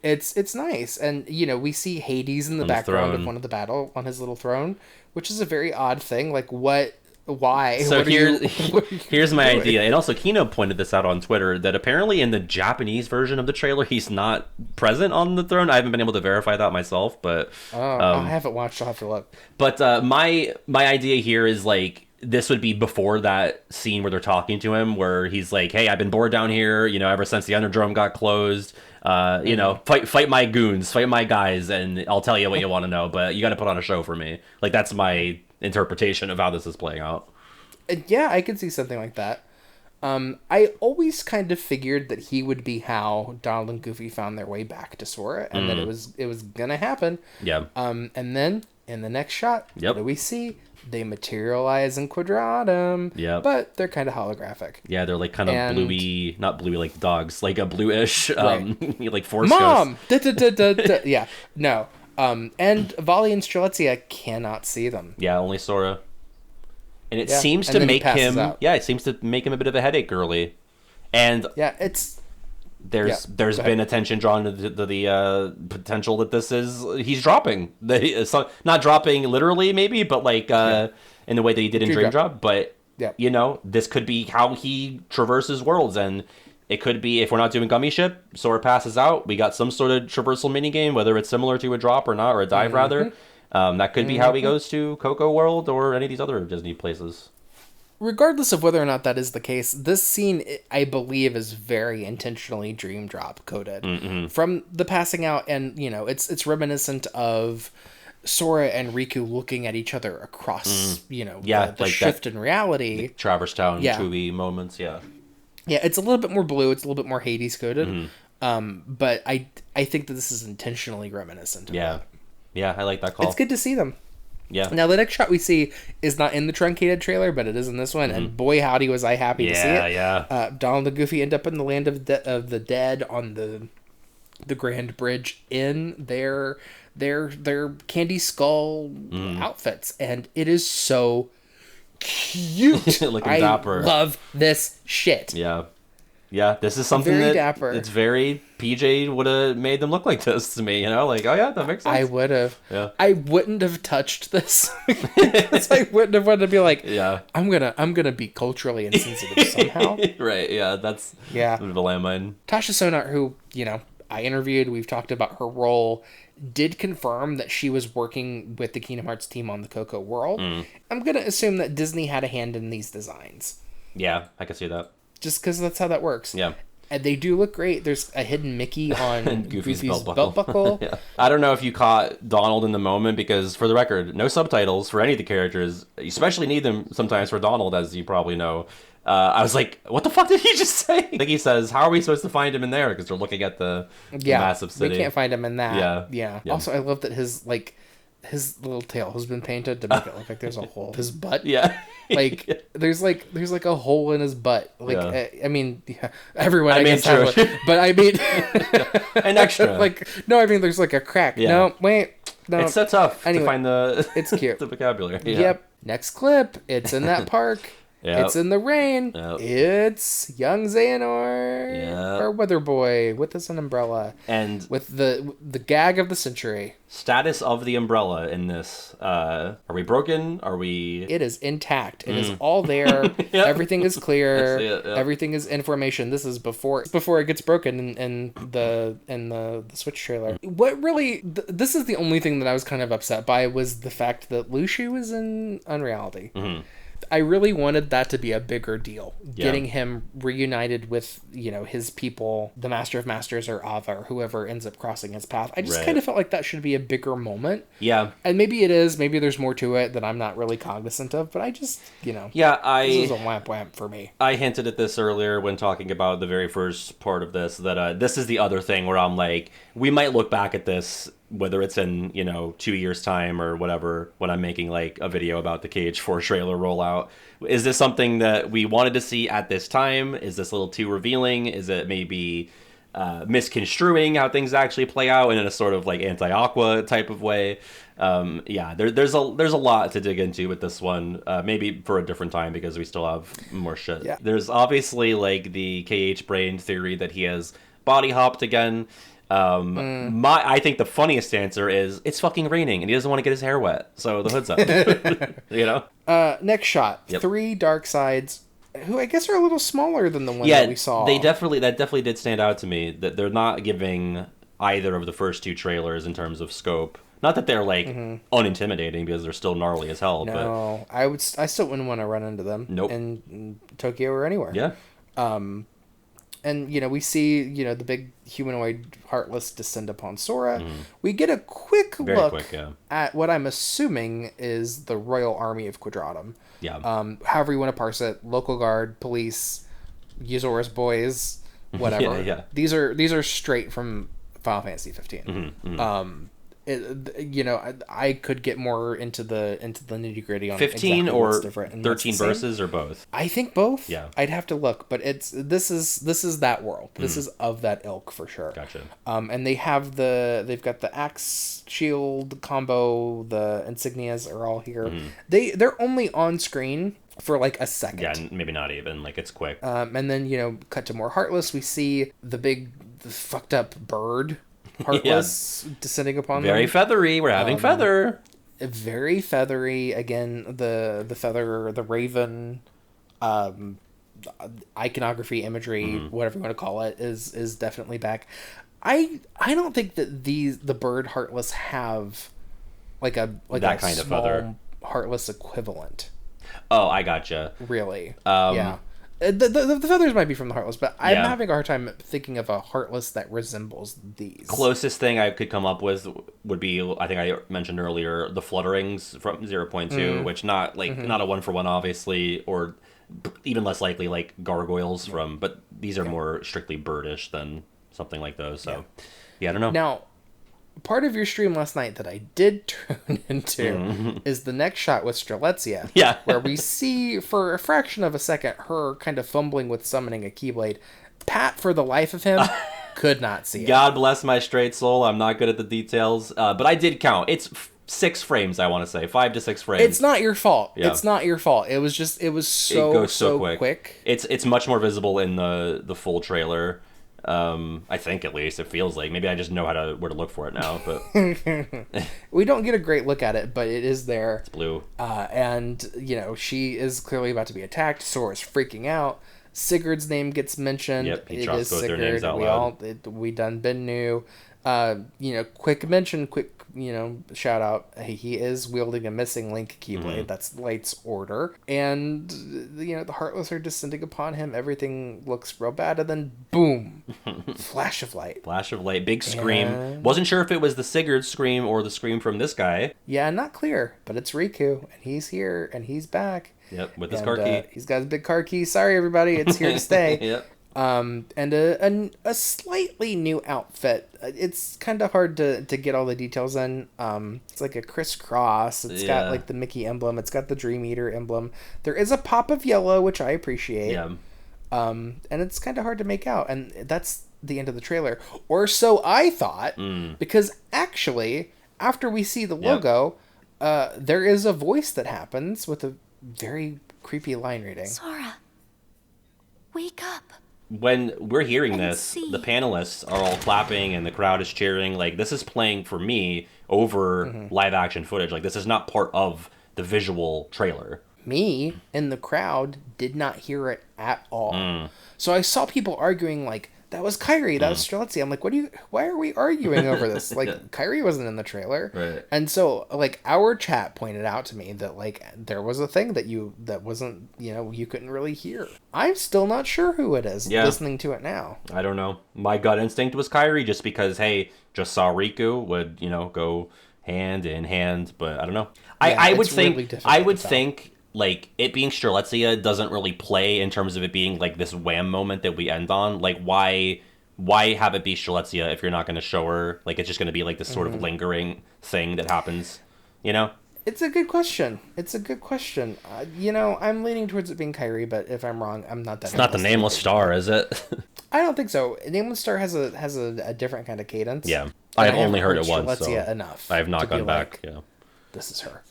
It's nice. And, we see Hades in the background of one of the battle on his little throne, which is a very odd thing. Like, why? So what here's my idea. And also Kino pointed this out on Twitter, that apparently in the Japanese version of the trailer he's not present on the throne. I haven't been able to verify that myself, but I haven't watched. I'll have to look. But my idea here is like, this would be before that scene where they're talking to him, where he's like, hey, I've been bored down here, ever since the Underdrome got closed. Fight my goons, fight my guys, and I'll tell you what you want to know, but you got to put on a show for me. Like, that's my interpretation of how this is playing out. Yeah, I could see something like that. I always kind of figured that he would be how Donald and Goofy found their way back to Sora, and that it was gonna happen. Yeah. And then in the next shot, what do we see? They materialize in Quadratum. Yeah. But they're kind of holographic. Yeah, they're like kind of bluey, not bluey like dogs, like a bluish, like force Mom! ghost. Yeah. No. And Volley and Strelitzia cannot see them. Yeah, only Sora. And it seems to make him it seems to make him a bit of a headache girly. And there's been attention drawn to the potential that he's dropping. Not dropping literally maybe, but like in the way that he did in Dream Drop, but this could be how he traverses worlds, and it could be, if we're not doing Gummy Ship, Sora passes out, we got some sort of traversal minigame, whether it's similar to a drop or not, or a dive rather. That could be how he goes to Coco World or any of these other Disney places. Regardless of whether or not that is the case, this scene, I believe, is very intentionally Dream Drop coded. From the passing out, and, it's reminiscent of Sora and Riku looking at each other across, the like shift in reality. Traverse Town, Tui moments, Yeah, it's a little bit more blue. It's a little bit more Hades coded. But I think that this is intentionally reminiscent of that. Yeah, I like that call. It's good to see them. Yeah. Now, the next shot we see is not in the truncated trailer, but it is in this one. And boy, howdy, was I happy to see it. Yeah. Donald and Goofy end up in the land of the dead on the Grand Bridge in their candy skull outfits. And it is so cute. Looking dapper. I love this shit. Yeah, this is something very that dapper. It's very PJ would have made them look like this to me, like, oh yeah, that makes sense. I would have. Yeah. I wouldn't have touched this because I wouldn't have wanted to be like, I'm gonna be culturally insensitive somehow. Right. Yeah. That's a bit of a landmine. Tasha Sonar, who I interviewed, we've talked about her role, did confirm that she was working with the Kingdom Hearts team on the Coco World. I'm gonna assume that Disney had a hand in these designs. Yeah, I can see that. Just because that's how that works. Yeah. And they do look great. There's a hidden Mickey on Goofy's belt buckle. Yeah. I don't know if you caught Donald in the moment, because for the record, no subtitles for any of the characters. You especially need them sometimes for Donald, as you probably know. I was like, what the fuck did he just say? I think he says, how are we supposed to find him in there? Because they're looking at the massive city. We can't find him in that. Yeah. Also, I love that his little tail has been painted to make it look like there's a hole. His butt. Yeah. Like there's like a hole in his butt. Like I mean, everyone I mean, guess has true. one, but I mean, an extra. like no, I mean there's like a crack. Yeah. No, wait, no. It's so tough Anyway, to find the it's cute. the vocabulary. Yeah. Yep. Next clip. It's in that park. Yep. It's in the rain. Yep. It's young Xehanort, Yep. our weather boy, with us an umbrella, And with the gag of the century. status of the umbrella in this. Are we broken? Are we? It is intact. It is all there. Yep. Everything is clear. Yep. Everything is information. This is before it gets broken in the Switch trailer. What really? This is the only thing that I was kind of upset by was the fact that Lucy was in Unreality. Mm-hmm. I really wanted that to be a bigger deal. Getting him reunited with, his people, the Master of Masters or Ava or whoever ends up crossing his path. I just kind of felt like that should be a bigger moment. Yeah. And maybe it is. Maybe there's more to it that I'm not really cognizant of. But I just, this is a whamp for me. I hinted at this earlier when talking about the very first part of this, that this is the other thing where I'm like, we might look back at this, whether it's in 2 years time or whatever, when I'm making like a video about the KH4 trailer rollout. Is this something that we wanted to see at this time? Is this a little too revealing? Is it maybe misconstruing how things actually play out and in a sort of like anti-Aqua type of way? There's a lot to dig into with this one, maybe for a different time because we still have more shit. There's obviously like the KH brain theory that he has body hopped again. I think the funniest answer is it's fucking raining and he doesn't want to get his hair wet, so the hood's up. Next shot. 3 dark sides, who I guess are a little smaller than the one that we saw. That definitely did stand out to me, that they're not giving either of the first 2 trailers in terms of scope. Not that they're like unintimidating, because they're still gnarly as hell. No, but I still wouldn't want to run into them. Nope. In Tokyo or anywhere. Yeah. And, we see, the big humanoid Heartless descend upon Sora. We get a quick look at what I'm assuming is the Royal Army of Quadratum. Yeah. However you want to parse it. Local guard, police, Yuzora's boys, whatever. Yeah. These are straight from Final Fantasy 15. I could get more into the nitty gritty on 15 exactly or what's different and 13 what's the same. verses or both. I think both. Yeah, I'd have to look, but this is that world. This is of that ilk for sure. Gotcha. And they've got the axe shield combo. The insignias are all here. They're only on screen for like a second. Yeah, maybe not even, like it's quick. And then cut to more Heartless. We see the fucked up bird. Heartless descending upon them. Very feathery. We're having feather. Very feathery. Again, the feather, the raven, iconography, imagery, whatever you want to call it, is definitely back. I don't think that the bird Heartless have like a that kind of feather Heartless equivalent. Oh, I gotcha. Really? Yeah. The feathers might be from the Heartless, but I'm having a hard time thinking of a Heartless that resembles these. Closest thing I could come up with would be, I think I mentioned earlier, the Flutterings from 0.2, which not a 1-for-1 obviously, or even less likely like Gargoyles from, but these are more strictly birdish than something like those. So I don't know. Now, part of your stream last night that I did tune into is the next shot with Strelitzia. Yeah. Where we see, for a fraction of a second, her kind of fumbling with summoning a Keyblade. Pat, for the life of him, could not see it. God bless my straight soul. I'm not good at the details, but I did count. It's 6 frames, I want to say. 5 to 6 frames. It's not your fault. Yeah. It's not your fault. It was so, it goes so quick. quick. It's much more visible in the full trailer. I think, at least it feels like. Maybe I just know where to look for it now, but we don't get a great look at it, but it is there. It's blue. And she is clearly about to be attacked. Sora's freaking out. Sigurd's name gets mentioned. Yep, he it drops is both Sigurd. their names out loud. We done been new. Quick mention, shout out. He is wielding a missing Link Keyblade. That's Light's order. And, the Heartless are descending upon him. Everything looks real bad. And then, boom, flash of light. Flash of light, big scream. Wasn't sure if it was the Sigurd scream or the scream from this guy. Yeah, not clear. But it's Riku, and he's here, and he's back. Yep, with his car key. He's got his big car key. Sorry, everybody, it's here to stay. Yep. And a slightly new outfit. It's kind of hard to get all the details in. It's like a crisscross. It's got like the Mickey emblem. It's got the Dream Eater emblem. There is a pop of yellow, which I appreciate. Yeah. And it's kind of hard to make out. And that's the end of the trailer. Or so I thought. Because actually, after we see the logo, there is a voice that happens with a very creepy line reading. Sora, wake up. When we're hearing this, see. the panelists are all clapping and the crowd is cheering. Like, this is playing for me over live action footage. Like, this is not part of the visual trailer. Me in the crowd did not hear it at all. So I saw people arguing like, that was Kyrie, that was Strelitsky. I'm like, why are we arguing over this? Like, Kyrie wasn't in the trailer. Right. And so, like, our chat pointed out to me that, like, there was a thing that wasn't, you couldn't really hear. I'm still not sure who it is listening to it now. I don't know. My gut instinct was Kyrie just because, hey, just saw Riku would, go hand in hand, but I don't know. Yeah, I would it's think, really difficult I would to tell. think, like, it being Strelitzia doesn't really play in terms of it being, like, this wham moment that we end on. Like, why have it be Strelitzia if you're not going to show her? Like, it's just going to be, like, this sort of lingering thing that happens, It's a good question. I'm leaning towards it being Kyrie, but if I'm wrong, I'm not that. It's not the Nameless Star, is it? I don't think so. Nameless Star has a different kind of cadence. Yeah. And I've I only haven't heard it once, so Strelitzia enough. I have not to be gone back, like, yeah. This is her.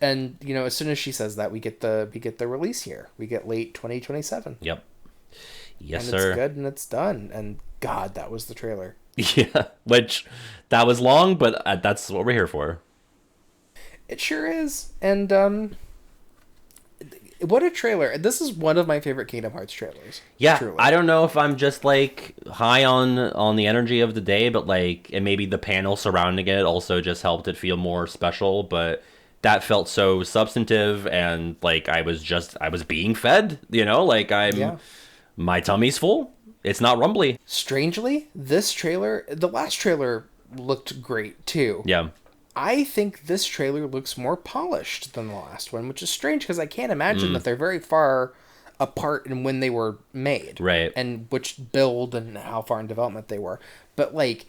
And as soon as she says that, we get the release here. We get late 2027. Yep. Yes, and sir. It's good and it's done. And God, that was the trailer. Yeah, which that was long, but that's what we're here for. It sure is. And what a trailer. This is one of my favorite Kingdom Hearts trailers. Yeah, truly. I don't know if I'm just like high on the energy of the day, but like, and maybe the panel surrounding it also just helped it feel more special, but that felt so substantive and like I was being fed, my tummy's full. It's not rumbly. Strangely, the last trailer looked great too. Yeah. I think this trailer looks more polished than the last one, which is strange because I can't imagine that they're very far apart in when they were made. Right. And which build and how far in development they were. But like,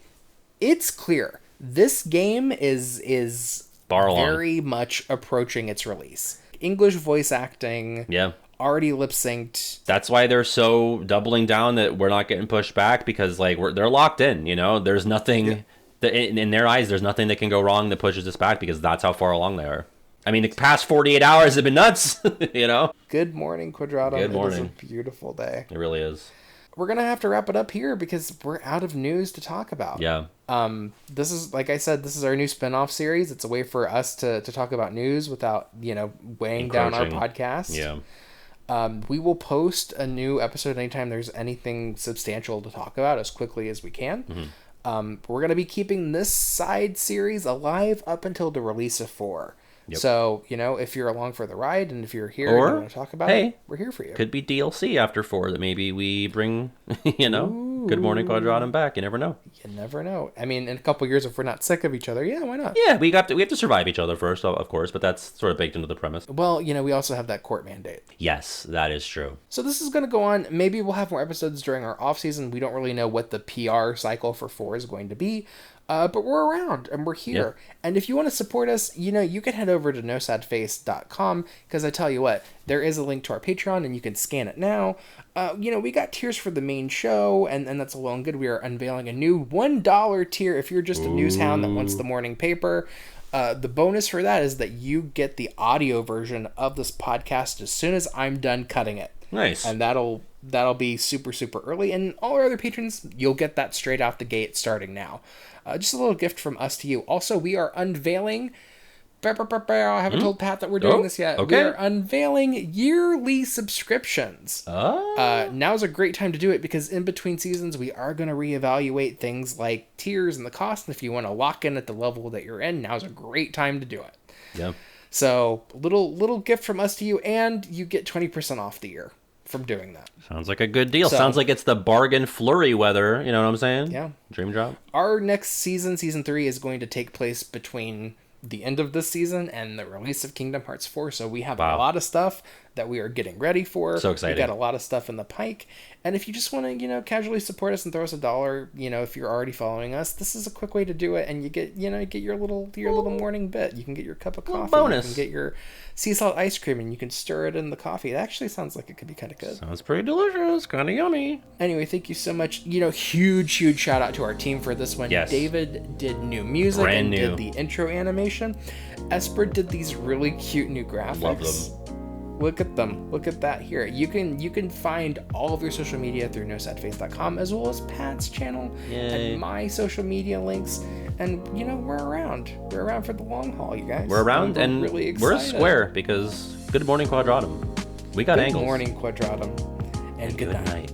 it's clear. This game is Far along. very much approaching its release. English voice acting. Yeah. Already lip synced. That's why they're so doubling down that we're not getting pushed back because like they're locked in, there's nothing in their eyes, there's nothing that can go wrong that pushes us back because that's how far along they are. I mean, the past 48 hours have been nuts, Good morning, Quadratum. Good morning. It is a beautiful day. It really is. We're going to have to wrap it up here because we're out of news to talk about. Yeah. This is, like I said, this is our new spin-off series. It's a way for us to talk about news without, weighing down our podcast. Yeah. We will post a new episode anytime there's anything substantial to talk about as quickly as we can. We're going to be keeping this side series alive up until the release of 4. Yep. So, if you're along for the ride and if you're here and you want to talk about it, we're here for you. Could be DLC after 4 that maybe we bring, Good Morning Quadratum back. You never know. You never know. I mean, in a couple years, if we're not sick of each other, yeah, why not? Yeah, we have to survive each other first, of course, but that's sort of baked into the premise. Well, we also have that court mandate. Yes, that is true. So this is going to go on. Maybe we'll have more episodes during our off season. We don't really know what the PR cycle for 4 is going to be. But we're around and we're here. Yeah. And if you want to support us, you can head over to nosadface.com because I tell you what, there is a link to our Patreon and you can scan it now. We got tiers for the main show and that's all well and good. We are unveiling a new $1 tier if you're just a news hound that wants the morning paper. The bonus for that is that you get the audio version of this podcast as soon as I'm done cutting it. Nice. And that'll be super, super early. And all our other patrons, you'll get that straight out the gate starting now. Just a little gift from us to you. Also, we are unveiling... I haven't told Pat that we're doing this yet. Okay. We are unveiling yearly subscriptions. Now's a great time to do it because in between seasons, we are going to reevaluate things like tiers and the cost. And if you want to lock in at the level that you're in, now's a great time to do it. Yeah. So, little gift from us to you, and you get 20% off the year from doing that. Sounds like a good deal. So, sounds like it's the bargain flurry weather. You know what I'm saying? Yeah. Dream drop. Our next season 3, is going to take place between the end of this season and the release of Kingdom Hearts 4. So we have a lot of stuff that we are getting ready for. So exciting. We got a lot of stuff in the pike. And if you just want to, casually support us and throw us $1, if you're already following us, this is a quick way to do it. And you get, your little morning bit. You can get your cup of coffee. Bonus. You can get your sea salt ice cream, and you can stir it in the coffee. It actually sounds like it could be kind of good. Sounds pretty delicious. Kind of yummy. Anyway, thank you so much. Huge shout out to our team for this one. Yes. David did new music Brand new. did the intro animation. Esper did these really cute new graphics. Love them. Look at them. Look at that here. You can find all of your social media through nosadface.com, as well as Pat's channel and my social media links. And we're around. We're around for the long haul, you guys. We're around, and really excited. we're square because good morning, Quadratum. We got angles. Good morning, Quadratum. And good night.